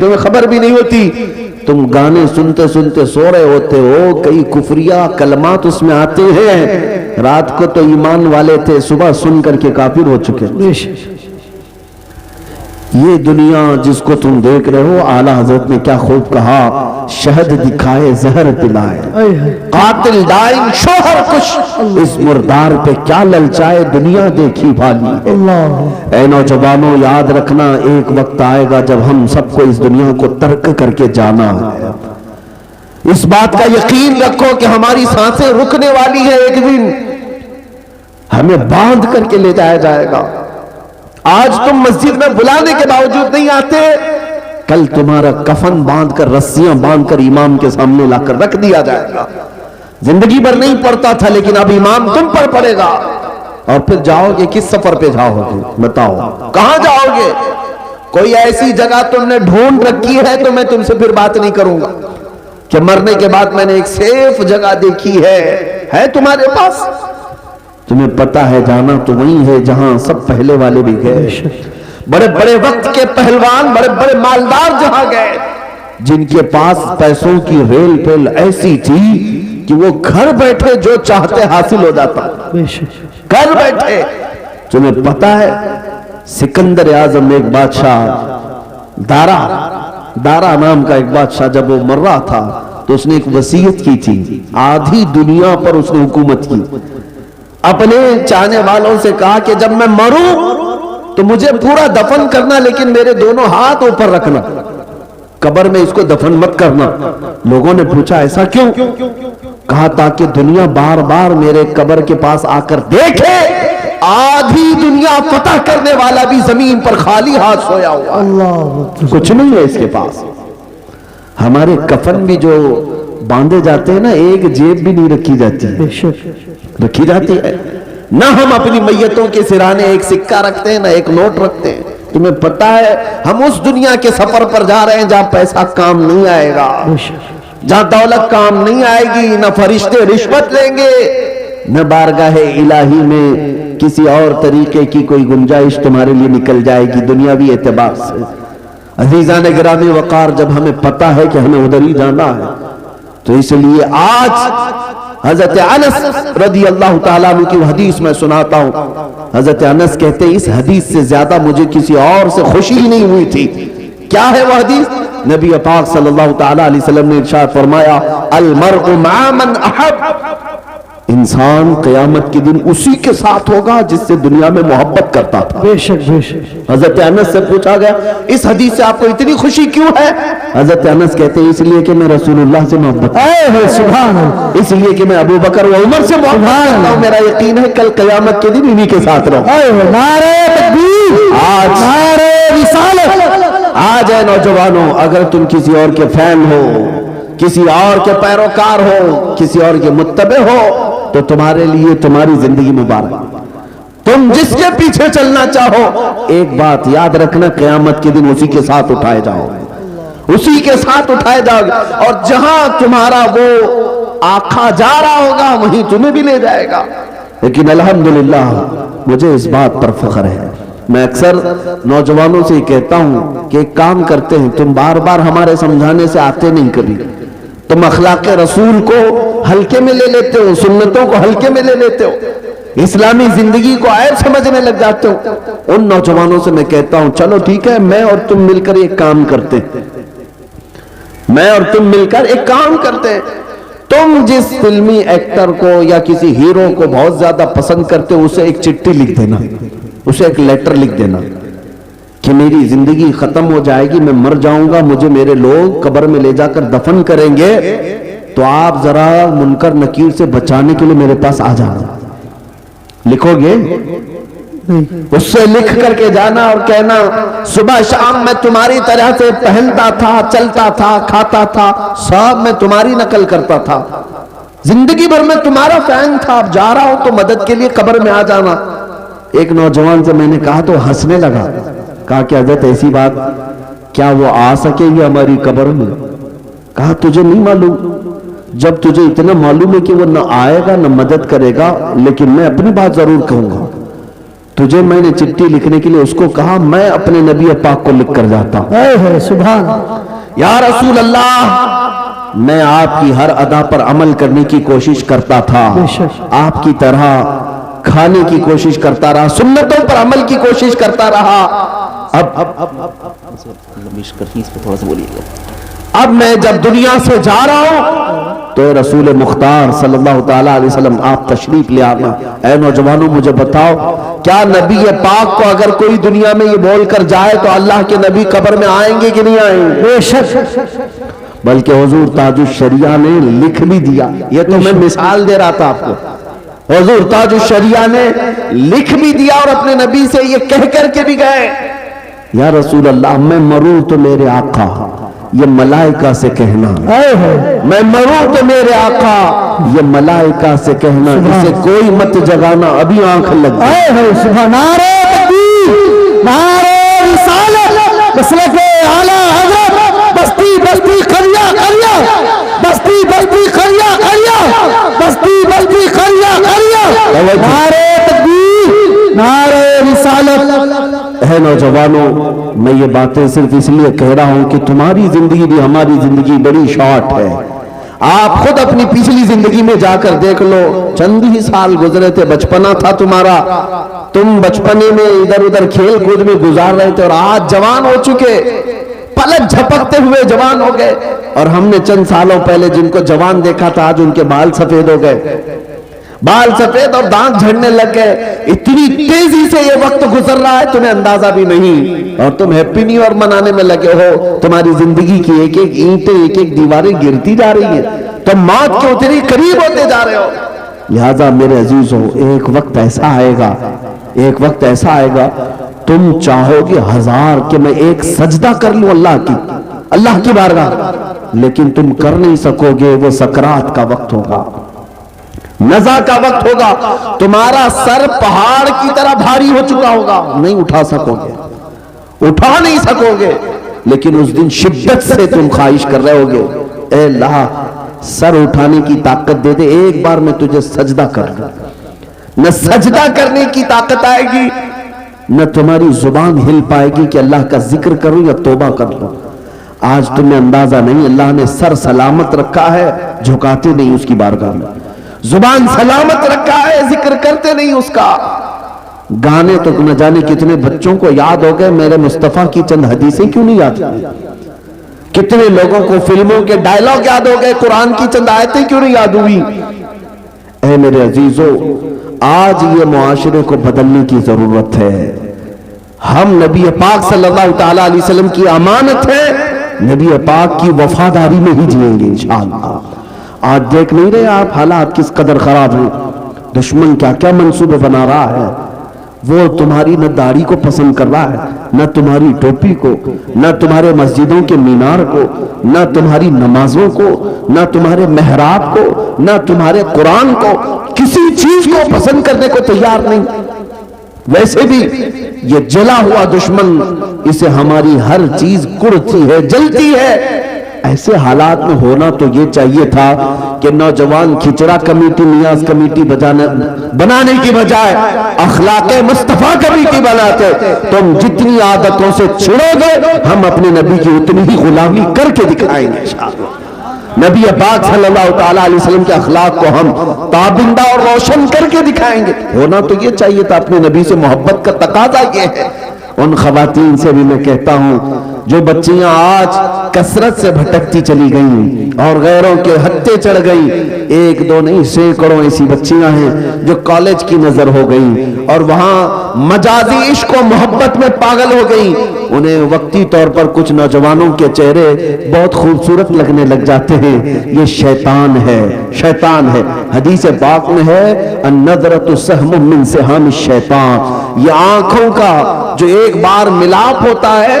تمہیں خبر بھی نہیں ہوتی. تم گانے سنتے سنتے سو رہے ہوتے ہو, کئی کفریہ کلمات اس میں آتے ہیں, رات کو تو ایمان والے تھے, صبح سن کر کے کافر ہو چکے. یہ دنیا جس کو تم دیکھ رہے ہو, اعلیٰ حضرت نے کیا خوب کہا, شہد دکھائے زہر پلائے, قاتل ڈائن شوہر کش, اس مردار پہ کیا للچائے دنیا دیکھی بھالی. اے نوجوانوں یاد رکھنا ایک وقت آئے گا جب ہم سب کو اس دنیا کو ترک کر کے جانا ہے. اس بات کا یقین رکھو کہ ہماری سانسیں رکنے والی ہے, ایک دن ہمیں باندھ کر کے لے جایا جائے گا. آج تم مسجد میں بلانے کے باوجود نہیں آتے, کل تمہارا کفن باندھ کر رسیاں باندھ کر امام کے سامنے لا کر رکھ دیا جائے گا. زندگی بھر نہیں پڑتا تھا لیکن اب امام تم پر پڑے گا, اور پھر جاؤ گے کس سفر پہ جاؤ گے بتاؤ, کہاں جاؤ گے؟ کوئی ایسی جگہ تم نے ڈھونڈ رکھی ہے تو میں تم سے پھر بات نہیں کروں گا کہ مرنے کے بعد میں نے ایک سیف جگہ دیکھی ہے تمہارے پاس؟ تمہیں پتا ہے جانا تو وہی ہے جہاں سب پہلے والے بھی گئے, بڑے بڑے وقت کے پہلوان, بڑے بڑے مالدار جہاں گئے, جن کے پاس پیسوں کی ریل پیل ایسی تھی کہ وہ گھر بیٹھے جو چاہتے حاصل ہو جاتا, گھر بیٹھے. تمہیں پتا ہے سکندر اعظم ایک بادشاہ, دارا نام کا ایک بادشاہ, جب وہ مر رہا تھا تو اس نے ایک وصیت کی تھی, آدھی دنیا پر اس نے حکومت کی. اپنے چاہنے والوں سے کہا کہ جب میں مروں تو مجھے پورا دفن کرنا, لیکن میرے دونوں ہاتھ اوپر رکھنا, قبر میں اس کو دفن مت کرنا. لوگوں نے پوچھا ایسا کیوں؟ کہا تاکہ دنیا بار بار میرے قبر کے پاس آ کر دیکھے آدھی دنیا فتح کرنے والا بھی زمین پر خالی ہاتھ سویا ہوا, کچھ نہیں ہے اس کے پاس. ہمارے کفن بھی جو باندھے جاتے ہیں نا, ایک جیب بھی نہیں رکھی جاتی ہے, نہ ہم اپنی میتوں کے سرانے ایک سکہ رکھتے ہیں نہ ایک نوٹ رکھتے ہیں. تمہیں پتا ہے ہم اس دنیا کے سفر پر جا رہے ہیں جہاں پیسہ کام نہیں آئے گا, جہاں دولت کام نہیں آئے گی, نہ فرشتے رشوت لیں گے, نہ بارگاہ الہی میں کسی اور طریقے کی کوئی گنجائش تمہارے لیے نکل جائے گی دنیاوی اعتبار سے. عزیزان گرامی وقار, جب ہمیں پتا ہے کہ ہمیں ادھر ہی جانا ہے تو اس لیے آج حضرت انس رضی اللہ تعالیٰ عنہ کی حدیث میں سناتا ہوں. حضرت انس کہتے ہیں اس حدیث سے زیادہ مجھے کسی اور سے خوشی نہیں ہوئی تھی. کیا ہے وہ حدیث؟ نبی پاک صلی اللہ تعالیٰ علیہ وسلم نے ارشاد فرمایا, المرء مع من احب, انسان قیامت کے دن اسی کے ساتھ ہوگا جس سے دنیا میں محبت کرتا تھا. بے شک بے شک. حضرت انس سے پوچھا گیا اس حدیث سے آپ کو اتنی خوشی کیوں ہے؟ حضرت انس کہتے ہیں اس لیے کہ میں رسول اللہ سے محبت سبحان اللہ, اس لیے کہ میں ابو بکر و عمر سے محبت کرتا ہوں, میرا یقین ہے کل قیامت کے دن انہی کے ساتھ رہوں. نعرہ تکبیر, نعرہ رسالت. آج ہے نوجوانوں, اگر تم کسی اور کے فین ہو, کسی اور کے پیروکار ہو, کسی اور کے متبع ہو, تو تمہارے لیے تمہاری زندگی مبارک. تم جس کے پیچھے چلنا چاہو, ایک بات یاد رکھنا, قیامت کے دن اسی کے ساتھ اٹھائے جاؤ, اسی کے ساتھ اٹھائے جاؤ, اور جہاں تمہارا وہ آقا جا رہا ہوگا وہیں تمہیں بھی لے جائے گا. لیکن الحمدللہ مجھے اس بات پر فخر ہے, میں اکثر نوجوانوں سے کہتا ہوں کہ ایک کام کرتے ہیں, تم بار بار ہمارے سمجھانے سے آتے نہیں کبھی, تم اخلاق رسول کو ہلکے میں لے لیتے ہو, سنتوں کو ہلکے میں لے لیتے ہو, اسلامی زندگی کو عیب سمجھنے لگ جاتے ہو. ان نوجوانوں سے میں کہتا ہوں چلو ٹھیک ہے, میں اور تم مل کر ایک کام کرتے ہیں, میں اور تم مل کر ایک کام کرتے ہیں. تم جس فلمی ایکٹر کو یا کسی ہیرو کو بہت زیادہ پسند کرتے ہو, اسے ایک چٹھی لکھ دینا, اسے ایک لیٹر لکھ دینا کہ میری زندگی ختم ہو جائے گی, میں مر جاؤں گا, مجھے میرے لوگ قبر میں لے جا کر دفن کریں گے, تو آپ ذرا منکر نکیر سے بچانے کے لیے میرے پاس آ جانا. لکھو گے؟ اس سے لکھ کر کے جانا اور کہنا صبح شام میں تمہاری طرح سے پہنتا تھا, چلتا تھا, کھاتا تھا, سب میں تمہاری نقل کرتا تھا, زندگی بھر میں تمہارا فین تھا, اب جا رہا ہوں تو مدد کے لیے قبر میں آ جانا. ایک نوجوان سے میں نے کہا تو ہنسنے لگا, کہا کہ حضرت ایسی بات, کیا وہ آ سکے گی ہماری قبر میں؟ کہا تجھے نہیں معلوم, جب تجھے اتنا معلوم ہے کہ وہ نہ آئے گا نہ مدد کرے گا, لیکن میں اپنی بات ضرور کہوں گا. تجھے میں نے چٹھی لکھنے کے لیے اس کو کہا میں اپنے نبی پاک کو لکھ کر جاتا ہوں. اے ہے سبحان. یا رسول اللہ میں آپ کی ہر ادا پر عمل کرنے کی کوشش کرتا تھا, آپ کی طرح کھانے کی کوشش کرتا رہا, سنتوں پر عمل کی کوشش کرتا رہا. اب میں جب دنیا سے جا رہا ہوں تو رسول مختار صلی اللہ تعالیٰ علیہ وسلم آپ تشریف لے آنا. اے نوجوانوں مجھے بتاؤ کیا نبی پاک کو اگر کوئی دنیا میں یہ بول کر جائے تو اللہ کے نبی قبر میں آئیں گے کہ نہیں آئیں گے؟ بے شک. بلکہ حضور تاج الشریعہ نے لکھ بھی دیا. یہ تو میں مثال دے رہا تھا آپ کو. حضور تاج الشریعہ نے لکھ بھی دیا اور اپنے نبی سے یہ کہہ کر کے بھی گئے یا رسول اللہ میں مروں تو میرے آقا, یہ ملائکہ سے کہنا, میں مروں تو میرے آقا یہ ملائکہ سے کہنا, اسے کوئی مت جگانا ابھی آنکھ لگ گئی. سبحان. نعرہ تکبیر, نعرہ رسالت, مسلک اعلی حضرت, بستی بستی قریہ قریہ, بستی بستی قریہ قریہ, بستی بستی قریہ قریہ. نعرہ تکبیر, نعرہ رسالت. ہے نوجوانوں میں یہ باتیں صرف اس لیے کہہ رہا ہوں کہ تمہاری زندگی بھی ہماری زندگی بڑی شارٹ ہے. آپ خود اپنی پچھلی زندگی میں جا کر دیکھ لو, چند ہی سال گزرے تھے, بچپنا تھا تمہارا, تم بچپنے میں ادھر ادھر کھیل کود میں گزار رہے تھے اور آج جوان ہو چکے, پلک جھپکتے ہوئے جوان ہو گئے. اور ہم نے چند سالوں پہلے جن کو جوان دیکھا تھا آج ان کے بال سفید ہو گئے, بال سفید اور دانت جھڑنے لگ گئے. اتنی تیزی سے یہ وقت گزر رہا ہے تمہیں اندازہ بھی نہیں, اور تم ہیپی نیو ایئر منانے میں لگے ہو. تمہاری زندگی کی ایک ایک اینٹیں ایک ایک دیواریں گرتی جا رہی ہیں, تم موت کے اتنی قریب ہوتے جا رہے ہو. لہذا میرے عزیزوں ایک وقت ایسا آئے گا, ایک وقت ایسا آئے گا تم چاہو گے 1000 کہ میں ایک سجدہ کر لوں اللہ کی بارگاہ, لیکن تم کر نہیں سکو گے. وہ سکرات کا وقت ہوگا, نزا کا وقت ہوگا, تمہارا سر پہاڑ کی طرح بھاری ہو چکا ہوگا, نہیں اٹھا سکو گے, اٹھا نہیں سکو گے. لیکن اس دن شدت سے تم خواہش کر رہے ہوگے اے اللہ سر اٹھانے کی طاقت دے دے, ایک بار میں تجھے سجدہ کر لوں. نہ سجدہ کرنے کی طاقت آئے گی, نہ تمہاری زبان ہل پائے گی کہ اللہ کا ذکر کروں یا توبہ کر لوں. آج تمہیں اندازہ نہیں, اللہ نے سر سلامت رکھا ہے, جھکاتے نہیں اس کی بارگاہ میں, زبان سلامت رکھا ہے, ذکر کرتے نہیں اس کا. گانے تو نہ جانے کتنے بچوں کو یاد ہو گئے, میرے مصطفیٰ کی چند حدیثیں کیوں نہیں یاد ہوئی؟ کتنے لوگوں کو فلموں کے ڈائلاگ یاد ہو گئے, قرآن کی چند آیتیں کیوں نہیں یاد ہوئی؟ اے میرے عزیزو آج یہ معاشرے کو بدلنے کی ضرورت ہے. ہم نبی پاک صلی اللہ تعالیٰ علیہ وسلم کی امانت ہے, نبی پاک کی وفاداری میں ہی جئیں گے انشاءاللہ. آج دیکھ نہیں رہے آپ حالات کس قدر خراب ہیں, دشمن کیا کیا منصوبے بنا رہا ہے. وہ تمہاری نہ داڑھی کو پسند کر رہا ہے, نہ تمہاری ٹوپی کو, نہ تمہارے مسجدوں کے مینار کو, نہ تمہاری نمازوں کو, نہ تمہارے محراب کو, نہ تمہارے قرآن کو, کسی چیز کو پسند کرنے کو تیار نہیں. ویسے بھی یہ جلا ہوا دشمن, اسے ہماری ہر چیز کڑتی ہے, جلتی ہے. ایسے حالات میں ہونا تو یہ چاہیے تھا کہ نوجوان کھچڑا کمیٹی, نیاز کمیٹی بنانے کی بجائے اخلاق مصطفیٰ کمیٹی بناتے. تم جتنی عادتوں سے چھڑو گے ہم اپنے نبی کی اتنی ہی غلامی کر کے دکھائیں گے انشاءاللہ. نبی پاک صلی اللہ تعالیٰ علیہ وسلم کے اخلاق کو ہم تابندہ اور روشن کر کے دکھائیں گے. ہونا تو یہ چاہیے تھا, اپنے نبی سے محبت کا تقاضا یہ ہے. ان خواتین سے بھی میں کہتا ہوں جو بچیاں آج کثرت سے بھٹکتی چلی گئیں اور غیروں کے ہتھے چڑھ گئیں, ایک دو نہیں سینکڑوں ایسی بچیاں ہیں جو کالج کی نظر ہو گئیں اور وہاں مجازی عشق و محبت میں پاگل ہو گئیں. انہیں وقتی طور پر کچھ نوجوانوں کے چہرے بہت خوبصورت لگنے لگ جاتے ہیں. یہ شیطان ہے, شیطان ہے. حدیث پاک میں ہے النظرۃ سہم من سہام الشیطان, یہ آنکھوں کا جو ایک بار ملاپ ہوتا ہے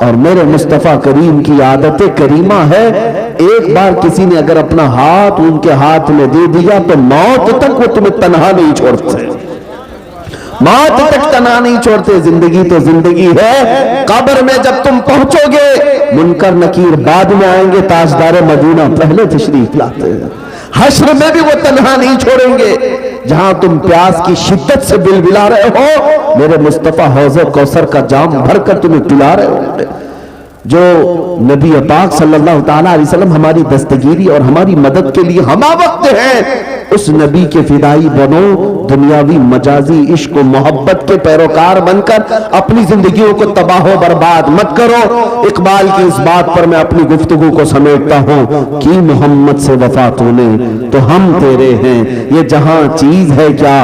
اور میرے مصطفیٰ کریم کی عادت کریمہ ہے، ایک بار کسی نے اگر اپنا ہاتھ ان کے ہاتھ میں دے دیا تو موت تک وہ تمہیں تنہا نہیں چھوڑتے، موت تک تنہا نہیں چھوڑتے۔ زندگی تو زندگی ہے، قبر میں جب تم پہنچو گے منکر نکیر بعد میں آئیں گے، تاجدار مدینہ پہلے تشریف لاتے ہیں۔ حشر میں بھی وہ تنہا نہیں چھوڑیں گے، جہاں تم پیاس کی شدت سے بلبلا رہے ہو میرے مصطفیٰ حوض کوثر کا جام بھر کر تمہیں پلا رہے ہوں گے۔ جو نبی پاک صلی اللہ تعالیٰ علیہ وسلم ہماری دستگیری اور ہماری مدد کے لیے ہمہ وقت ہیں، اس نبی کے فدائی بنو، دنیاوی مجازی عشق و محبت کے پیروکار بن کر اپنی زندگیوں کو تباہ و برباد مت کرو۔ اقبال کی اس بات پر میں اپنی گفتگو کو سمیٹتا ہوں کہ محمد سے وفا تو نے تو ہم تیرے ہیں، یہ جہاں چیز ہے کیا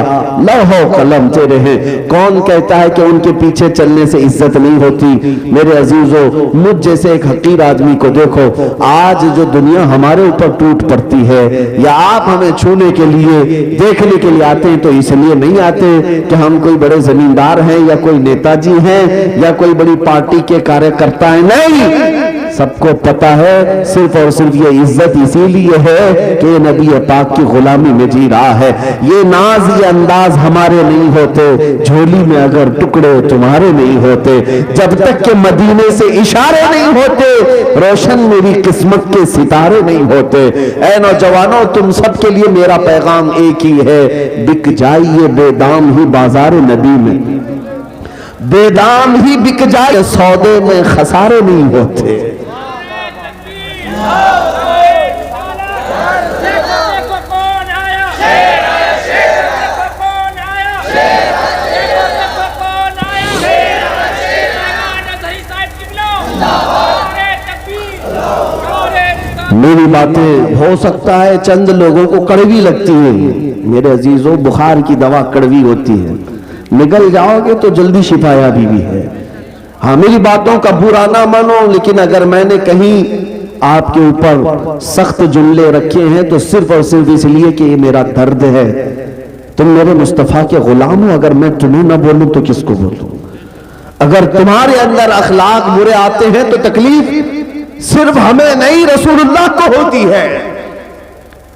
لوح و قلم تیرے ہیں۔ کون کہتا ہے کہ ان کے پیچھے چلنے سے عزت نہیں ہوتی؟ میرے عزیزو، مجھ جیسے ایک حقیر آدمی کو دیکھو، آج جو دنیا ہمارے اوپر ٹوٹ پڑتی ہے یا آپ ہمیں چھونے کے لیے دیکھنے کے لیے آتے ہیں تو اس لیے نہیں آتے کہ ہم کوئی بڑے زمیندار ہیں یا کوئی نیتا جی ہیں یا کوئی بڑی پارٹی کے کاریہ کرتا ہے، نہیں، سب کو پتا ہے صرف اور صرف یہ عزت اسی لیے ہے کہ یہ نبی پاک کی غلامی میں جی رہا ہے۔ یہ ناز یہ انداز ہمارے نہیں ہوتے، جھولی میں اگر ٹکڑے تمہارے نہیں ہوتے، جب تک کہ مدینے سے اشارے نہیں ہوتے روشن میری قسمت کے ستارے نہیں ہوتے۔ اے نوجوانوں، تم سب کے لیے میرا پیغام ایک ہی ہے، بک جائیے بے دام ہی بازار نبی میں، بے دام ہی بک جائے سودے میں خسارے نہیں ہوتے۔ میری باتیں ہو سکتا ہے چند لوگوں کو کڑوی لگتی ہیں، میرے عزیزوں بخار کی دوا کڑوی ہوتی ہے، نگل جاؤ گے تو جلدی شفا یابی بھی ہے۔ ہاں، میری باتوں کا برا نہ مانو، لیکن اگر میں نے کہیں آپ کے اوپر سخت جملے رکھے ہیں تو صرف اور صرف اس لیے کہ یہ میرا درد ہے۔ تم میرے مصطفیٰ کے غلام ہو، اگر میں تمہیں نہ بولوں تو کس کو بولوں؟ اگر تمہارے اندر اخلاق برے آتے ہیں تو تکلیف صرف ہمیں نہیں رسول اللہ کو ہوتی ہے۔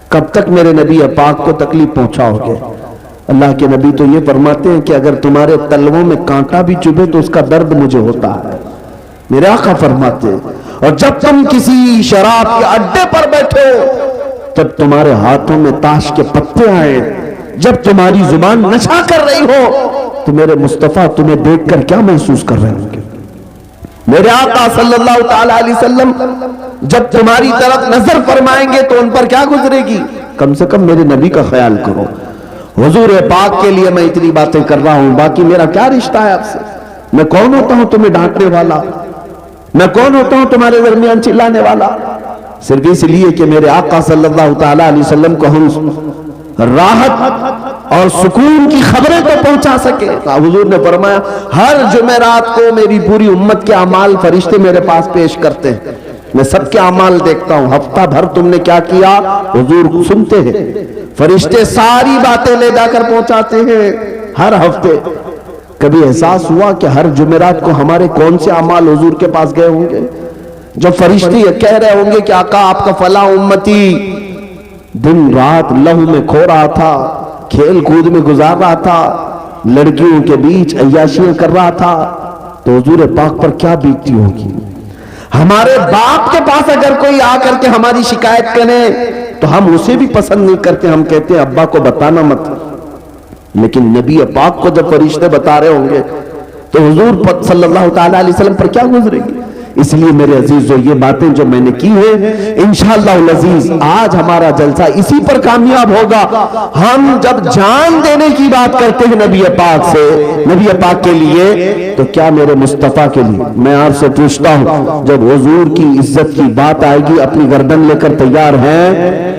کب تک میرے نبی پاک کو تکلیف پہنچاؤ گے؟ اللہ کے نبی تو یہ فرماتے ہیں کہ اگر تمہارے تلووں میں کانٹا بھی چبھے تو اس کا درد مجھے ہوتا ہے، میرے آقا فرماتے ہیں۔ اور جب تم کسی شراب کے اڈے پر بیٹھے ہو، جب تمہارے ہاتھوں میں تاش کے پتے آئے، جب تمہاری زبان نشا کر رہی ہو، تو میرے مصطفیٰ تمہیں دیکھ کر کیا محسوس کر رہے ہوں گے؟ میرے آقا صلی اللہ تعالیٰ علیہ وسلم جب تمہاری طرف نظر فرمائیں گے تو ان پر کیا گزرے گی؟ کم سے کم میرے نبی کا خیال کرو۔ حضور پاک کے لیے میں اتنی باتیں کر رہا ہوں، باقی میرا کیا رشتہ ہے آپ سے؟ میں کون ہوتا ہوں تمہیں ڈانٹنے والا؟ میں کون ہوتا ہوں تمہارے درمیان چلانے والا؟ صرف اس لیے کہ میرے آقا صلی اللہ تعالیٰ علیہ وسلم کو ہم راحت اور سکون کی خبریں تو پہنچا سکے۔ حضور نے فرمایا ہر جمعرات کو میری پوری امت کے اعمال فرشتے میرے پاس پیش کرتے ہیں، میں سب کے اعمال دیکھتا ہوں، ہفتہ بھر تم نے کیا کیا حضور سنتے ہیں، فرشتے ساری باتیں لے جا کر پہنچاتے ہیں ہر ہفتے۔ کبھی احساس ہوا کہ ہر جمعرات کو ہمارے کون سے اعمال حضور کے پاس گئے ہوں گے؟ جب فرشتے یہ کہہ رہے ہوں گے کہ آقا آپ کا فلاں امتی دن رات لہو میں کھو رہا تھا، کھیل کود میں گزار رہا تھا، لڑکیوں کے بیچ عیاشیاں کر رہا تھا، تو حضور پاک پر کیا بیتتی ہوگی؟ ہمارے باپ کے پاس اگر کوئی آ کر کے ہماری شکایت کرے تو ہم اسے بھی پسند نہیں کرتے، ہم کہتے ہیں ابا کو بتانا مت۔ لیکن نبی پاک کو جب فرشتے بتا رہے ہوں گے تو حضور صلی اللہ تعالیٰ علیہ وسلم پر کیا گزرے گی؟ اس لیے میرے عزیزو یہ باتیں جو میں نے کی ہیں انشاءاللہ العزیز آج ہمارا جلسہ اسی پر کامیاب ہوگا۔ ہم جب جان دینے کی بات کرتے ہیں نبی پاک سے، نبی پاک کے لیے، تو کیا میرے مصطفیٰ کے لیے؟ میں آپ سے پوچھتا ہوں جب حضور کی عزت کی بات آئے گی اپنی گردن لے کر تیار ہیں؟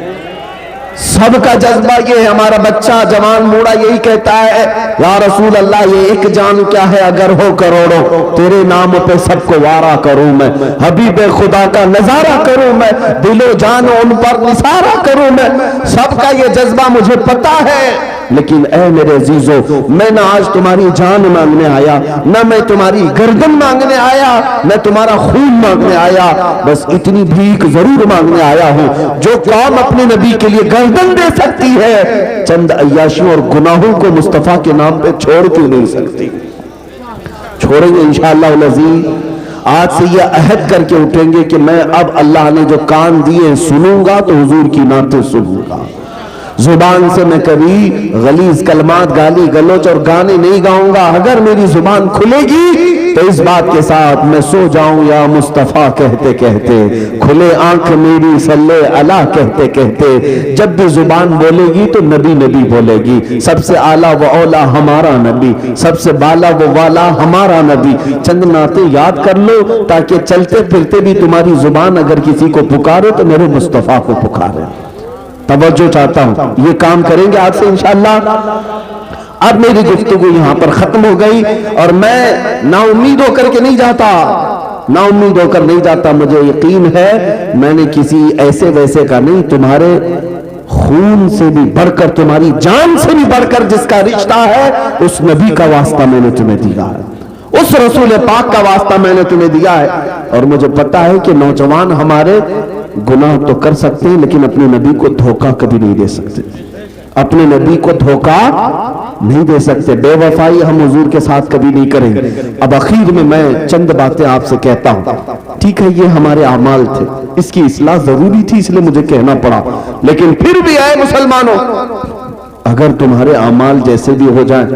سب کا جذبہ یہ ہے، ہمارا بچہ جوان موڑا یہی کہتا ہے یا رسول اللہ یہ ایک جان کیا ہے اگر ہو کروڑوں، تیرے نام پہ سب کو وارا کروں میں، حبیب خدا کا نظارہ کروں میں، دل و جان ان پر نثارہ کروں میں۔ سب کا یہ جذبہ مجھے پتا ہے، لیکن اے میرے عزیزو، میں نہ آج تمہاری جان مانگنے آیا، نہ میں تمہاری گردن مانگنے آیا، نہ تمہارا خون مانگنے آیا، بس اتنی بھیک ضرور مانگنے آیا ہوں، جو قوم اپنے نبی کے لیے گردن دے سکتی ہے، چند عیاشیوں اور گناہوں کو مصطفیٰ کے نام پہ چھوڑ کیوں نہیں سکتی؟ چھوڑیں گے انشاءاللہ العزیز۔ آج سے یہ عہد کر کے اٹھیں گے کہ میں اب اللہ نے جو کان دیے سنوں گا تو حضور کی نعتیں سنوں گا، زبان سے میں کبھی غلیظ کلمات، گالی گلوچ اور گانے نہیں گاؤں گا۔ اگر میری زبان کھلے گی تو اس بات کے ساتھ میں سو جاؤں یا مصطفیٰ کہتے کہتے، کھلے آنکھ میری صلی اللہ کہتے کہتے، جب بھی زبان بولے گی تو نبی نبی بولے گی، سب سے اعلیٰ و اولا ہمارا نبی، سب سے بالا و والا ہمارا نبی۔ چند نعتیں یاد کر لو تاکہ چلتے پھرتے بھی تمہاری زبان اگر کسی کو پکارے تو میرے مصطفیٰ کو پکارے۔ توجہ چاہتا ہوں، یہ کام کریں گے آج سے انشاءاللہ۔ اب میری گفتگو یہاں پر ختم ہو گئی، اور میں نا امید ہو کر کے نہیں جاتا، نا امید ہو کر نہیں جاتا۔ مجھے یقین ہے میں نے کسی ایسے ویسے کا نہیں، تمہارے خون سے بھی بڑھ کر، تمہاری جان سے بھی بڑھ کر جس کا رشتہ ہے، اس نبی کا واسطہ میں نے تمہیں دیا ہے، اس رسول پاک کا واسطہ میں نے تمہیں دیا ہے۔ اور مجھے پتا ہے کہ نوجوان ہمارے گناہ تو کر سکتے ہیں لیکن اپنے نبی کو دھوکہ کبھی نہیں دے سکتے، اپنے نبی کو دھوکہ نہیں دے سکتے، بے وفائی ہم حضور کے ساتھ کبھی نہیں کریں گے۔ اب اخیر میں چند باتیں آپ سے کہتا ہوں، ٹھیک ہے یہ ہمارے اعمال تھے، اس کی اصلاح ضروری تھی اس لیے مجھے کہنا پڑا، لیکن پھر بھی اے مسلمانوں، اگر تمہارے اعمال جیسے بھی ہو جائیں،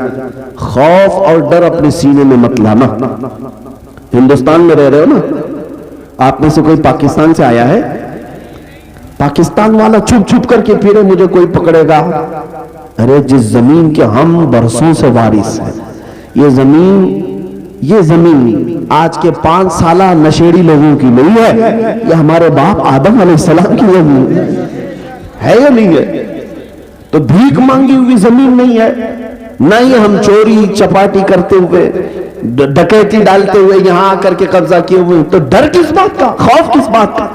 خوف اور ڈر اپنے سینے میں مت لانا۔ ہندوستان میں رہ رہے ہو نا، آپ میں سے کوئی پاکستان سے آیا ہے؟ پاکستان والا چھپ چھپ کر کے پھرے مجھے کوئی پکڑے گا۔ ارے جس زمین کے ہم برسوں سے وارث ہیں، یہ زمین آج کے 5 سالہ نشیڑی لوگوں کی نہیں ہے، یہ ہمارے باپ آدم علیہ السلام کی زمین ہے یا نہیں ہے؟ تو بھیک مانگی ہوئی زمین نہیں ہے، نہ ہی ہم چوری چپاٹی کرتے ہوئے، ڈکیتی ڈالتے ہوئے یہاں آ کر کے قبضہ کیے ہوئے، تو ڈر کس بات کا، خوف کس بات کا؟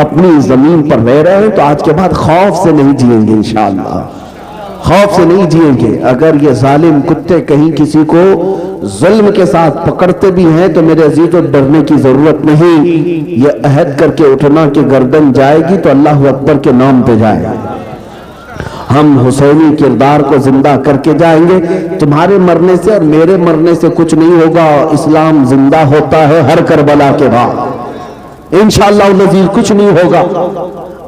اپنی زمین پر رہ رہے ہیں تو آج کے بعد خوف سے نہیں جئیں گے انشاءاللہ، خوف سے نہیں جئیں گے۔ اگر یہ ظالم کتے کہیں کسی کو ظلم کے ساتھ پکڑتے بھی ہیں تو میرے عزیزوں ڈرنے کی ضرورت نہیں، یہ عہد کر کے اٹھنا کہ گردن جائے گی تو اللہ اکبر کے نام پہ جائے گا، ہم حسینی کردار کو زندہ کر کے جائیں گے۔ تمہارے مرنے سے اور میرے مرنے سے کچھ نہیں ہوگا، اسلام زندہ ہوتا ہے ہر کربلا کے بعد، انشاءاللہ العزیز کچھ نہیں ہوگا۔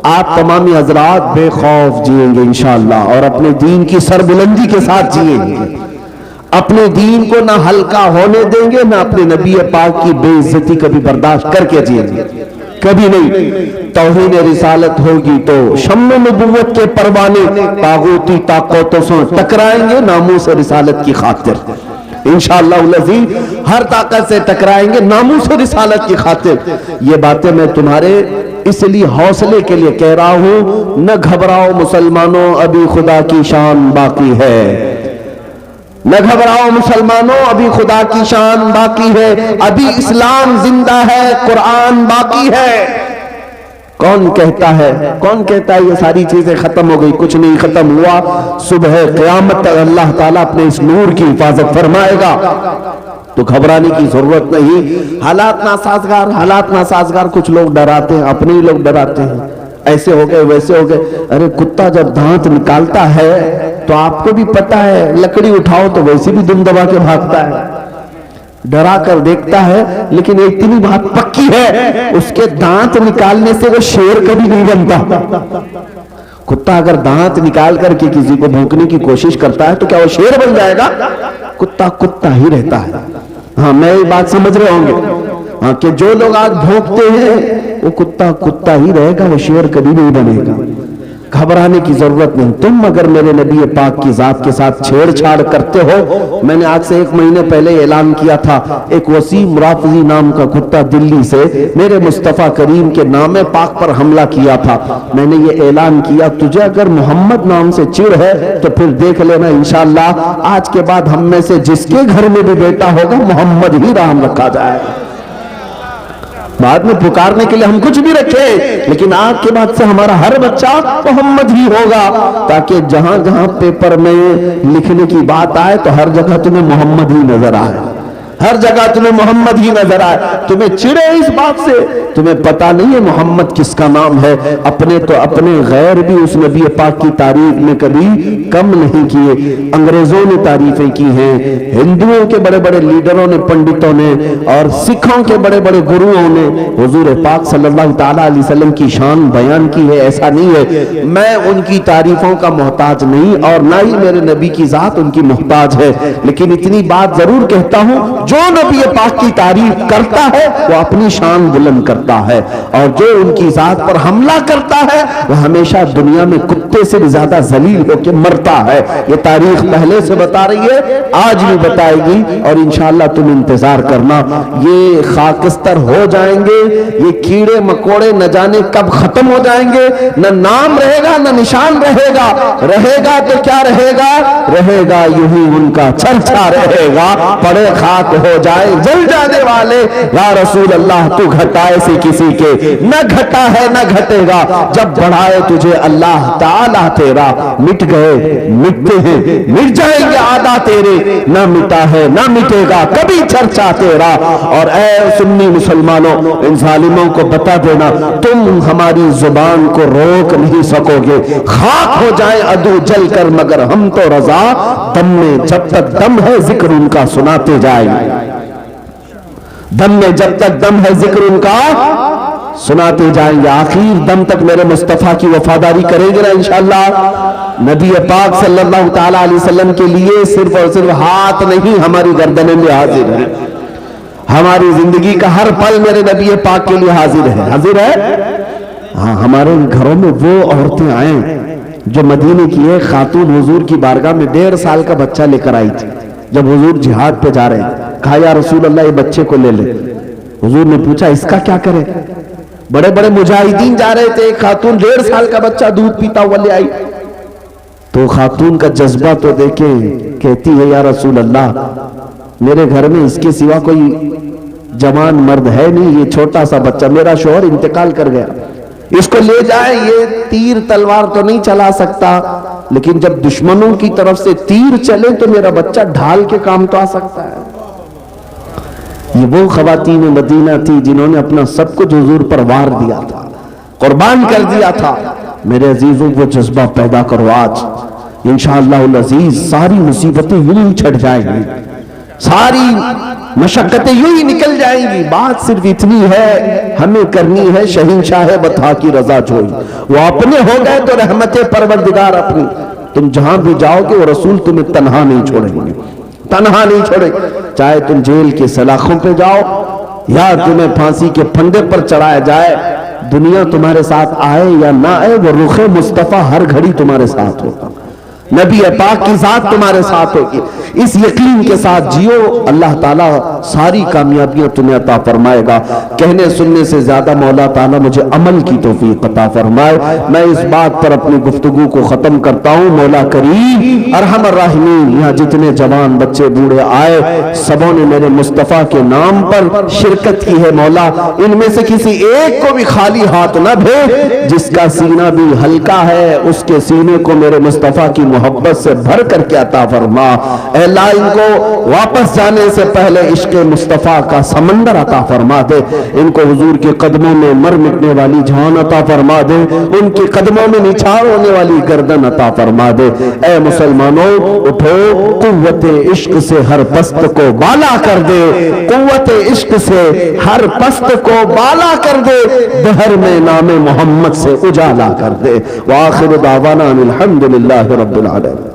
آپ تمامی حضرات بے خوف جئیں گے انشاءاللہ، اور اپنے دین کی سربلندی کے ساتھ جئیں گے، اپنے دین کو نہ ہلکا ہونے دیں گے، نہ اپنے نبی پاک کی بے عزتی کبھی برداشت کر کے جئیں گے، کبھی نہیں۔ توہین رسالت ہوگی تو شمع نبوت کے پروانے طاغوتی طاقتوں سے ٹکرائیں گے ناموس رسالت کی خاطر، انشاءاللہ العزیز ہر طاقت سے ٹکرائیں گے ناموس رسالت کی خاطر۔ یہ باتیں میں تمہارے اس لیے حوصلے کے لیے کہہ رہا ہوں، نہ گھبراؤ مسلمانوں، ابھی خدا کی شان باقی ہے، نہ گھبراؤ مسلمانوں، ابھی خدا کی شان باقی ہے، ابھی اسلام زندہ ہے، قرآن باقی ہے۔ کون کہتا ہے یہ ساری چیزیں ختم ہو گئی؟ کچھ نہیں ختم ہوا، صبح قیامت تک اللہ تعالیٰ اپنے اس نور کی حفاظت فرمائے گا، تو گھبرانے کی ضرورت نہیں۔ حالات ناسازگار کچھ لوگ ڈراتے ہیں، اپنے ہی لوگ ڈراتے ہیں، ایسے ہو گئے ویسے ہو گئے۔ ارے کتا جب دانت نکالتا ہے تو آپ کو بھی پتا ہے، لکڑی اٹھاؤ تو ویسے بھی دم دبا کے بھاگتا ہے، ڈرا کر دیکھتا ہے، لیکن اتنی بات پکی ہے اس کے دانت نکالنے سے وہ شیر کبھی نہیں بنتا۔ کتا اگر دانت نکال کر کے کسی کو بھونکنے کی کوشش کرتا ہے تو کیا وہ شیر بن جائے گا؟ کتا ہی رہتا ہے۔ ہاں میں یہ بات سمجھ رہے ہوں گے، ہاں کہ جو لوگ آج بھونکتے ہیں وہ کتا ہی رہے گا، وہ شیر کبھی نہیں بنے گا۔ گھبرانے کی ضرورت نہیں۔ تم اگر میرے نبی پاک کی ذات کے ساتھ چھیڑ چھاڑ کرتے ہو، میں نے آج سے 1 مہینے پہلے اعلان کیا تھا، ایک وسیم رافضی نام کا کتا دلی سے میرے مصطفیٰ کریم کے نام پاک پر حملہ کیا تھا۔ میں نے یہ اعلان کیا، تجھے اگر محمد نام سے چڑ ہے تو پھر دیکھ لینا انشاءاللہ آج کے بعد ہم میں سے جس کے گھر میں بھی بیٹا ہوگا محمد ہی نام رکھا جائے گا۔ بعد میں پکارنے کے لیے ہم کچھ بھی رکھے، لیکن آج کے بعد سے ہمارا ہر بچہ محمد ہی ہوگا، تاکہ جہاں جہاں پیپر میں لکھنے کی بات آئے تو ہر جگہ تمہیں محمد ہی نظر آئے، ہر جگہ تمہیں محمد ہی نظر آئے۔ تمہیں چڑے اس بات سے، تمہیں پتا نہیں ہے محمد کس کا نام ہے، اپنے تو اپنے غیر بھی اس نبی پاک کی تعریف میں کبھی کم نہیں کیے۔ انگریزوں نے تعریفیں کی ہیں، ہندوؤں کے بڑے بڑے لیڈروں نے، پنڈتوں نے، اور سکھوں کے بڑے بڑے گروؤں نے حضور پاک صلی اللہ تعالیٰ علیہ وسلم کی شان بیان کی ہے۔ ایسا نہیں ہے، میں ان کی تعریفوں کا محتاج نہیں، اور نہ ہی میرے نبی کی ذات ان کی محتاج ہے، لیکن اتنی بات ضرور کہتا ہوں، جو نبی پاک کی تعریف کرتا ہے وہ اپنی شان بلند کرتا ہے، اور جو ان کی ذات پر حملہ کرتا ہے وہ ہمیشہ دنیا میں کتے سے بھی زیادہ ذلیل ہو کے مرتا ہے۔ یہ تاریخ پہلے سے بتا رہی ہے، آج بھی بتائے گی، اور انشاءاللہ تم انتظار کرنا، یہ خاکستر ہو جائیں گے، یہ کیڑے مکوڑے نہ جانے کب ختم ہو جائیں گے، نہ نام رہے گا نہ نشان رہے گا، رہے گا تو کیا رہے گا، رہے گا یہی ان کا چرچا رہے گا، پڑے خاک ہو جائے جل جانے والے، یا رسول اللہ تو گھٹائے سے کسی کے نہ گھٹا ہے نہ گھٹے گا، جب بڑھائے تجھے اللہ تعالیٰ تیرا، مٹ گئے مٹتے ہیں مٹ جائیں گے آدھا تیرے، نہ مٹا ہے نہ مٹے گا کبھی چرچا تیرا۔ اور اے سنی مسلمانوں، ان ظالموں کو بتا دینا، تم ہماری زبان کو روک نہیں سکو گے، خاک ہو جائے عدو جل کر مگر ہم تو رضا، دم میں جب تک دم ہے ذکر ان کا سناتے جائیں گے، دم میں جب تک دم ہے ذکر ان کا سناتے جائیں گے، آخر دم تک میرے مصطفیٰ کی وفاداری کریں گے نا انشاءاللہ۔ نبی پاک صلی اللہ تعالیٰ علیہ وسلم کے لیے صرف اور صرف ہاتھ نہیں، ہماری گردنیں بھی حاضر ہیں، ہماری زندگی کا ہر پل میرے نبی پاک کے لیے حاضر ہے، حاضر ہے۔ ہاں، ہمارے گھروں میں وہ عورتیں آئیں جو مدینے کی ایک خاتون حضور کی بارگاہ میں 1.5 سال کا بچہ لے کر آئی تھی، جب حضور جہاد پہ جا رہے ہیں، کہا یا رسول اللہ یہ بچے کو لے لے۔ حضور نے پوچھا اس کا کیا کرے؟ بڑے بڑے مجاہدین جا رہے تھے، ایک خاتون 1.5 سال کا بچہ دودھ پیتا ہوا لے آئی، تو خاتون کا جذبہ تو دیکھیں، کہتی ہے یا رسول اللہ میرے گھر میں اس کے سوا کوئی جوان مرد ہے نہیں، یہ چھوٹا سا بچہ، میرا شوہر انتقال کر گیا، اس کو لے جائے، یہ تیر تلوار تو نہیں چلا سکتا، لیکن جب دشمنوں کی طرف سے تیر چلے تو میرا بچہ ڈھال کے کام تو آ سکتا ہے۔ یہ وہ خواتین مدینہ تھی جنہوں نے اپنا سب کچھ حضور پر وار دیا تھا، قربان کر دیا تھا۔ میرے عزیزوں، وہ جذبہ پیدا کرو آج، انشاءاللہ العزیز ساری مصیبتیں یوں ہی چھٹ جائیں گی، ساری مشقتیں یوں ہی نکل جائیں گی۔ بات صرف اتنی ہے، ہمیں کرنی ہے شہنشاہ بطحا کی رضا جوئی، وہ اپنے ہو گئے تو رحمت پروردگار اپنی، تم جہاں بھی جاؤ گے وہ رسول تمہیں تنہا نہیں چھوڑیں گے، تنہا نہیں چھوڑے، چاہے تم جیل کے سلاخوں پہ جاؤ یا تمہیں پھانسی کے پھندے پر چڑھایا جائے، دنیا تمہارے ساتھ آئے یا نہ آئے، وہ رخ مصطفیٰ ہر گھڑی تمہارے ساتھ ہوگا، نبی پاک کی ذات تمہارے ساتھ ہوگی۔ اس یقین کے ساتھ جیو، اللہ تعالیٰ ساری کامیابیاں تمہیں عطا فرمائے گا۔ کہنے سننے سے زیادہ مولا تعالیٰ مجھے عمل کی توفیق عطا فرمائے۔ میں اس بات پر اپنی گفتگو کو ختم کرتا ہوں، مولا کریم ارحم الراحمین، یہاں جتنے جوان بچے بوڑھے آئے سبوں نے میرے مصطفیٰ کے نام پر شرکت کی ہے، مولا ان میں سے کسی ایک کو بھی خالی ہاتھ نہ بھیج، جس کا سینہ بھی ہلکا ہے اس کے سینے کو میرے مصطفیٰ کی محبت سے بھر کر کے عطا فرما۔ اے اللہ ان کو واپس جانے سے پہلے عشق مصطفیٰ کا سمندر عطا فرما دے، ان کو حضور کے قدموں میں مر مٹنے والی جان عطا فرما دے، ان کے قدموں میں نچھاور ہونے والی گردن عطا فرما دے۔ اے مسلمانوں اٹھو، قوت عشق سے ہر پست کو بالا کر دے، قوت عشق سے ہر پست کو بالا کر دے، دہر میں نام محمد سے اجالا کر دے۔ وآخر دعوانا الحمدللہ رب العالمین۔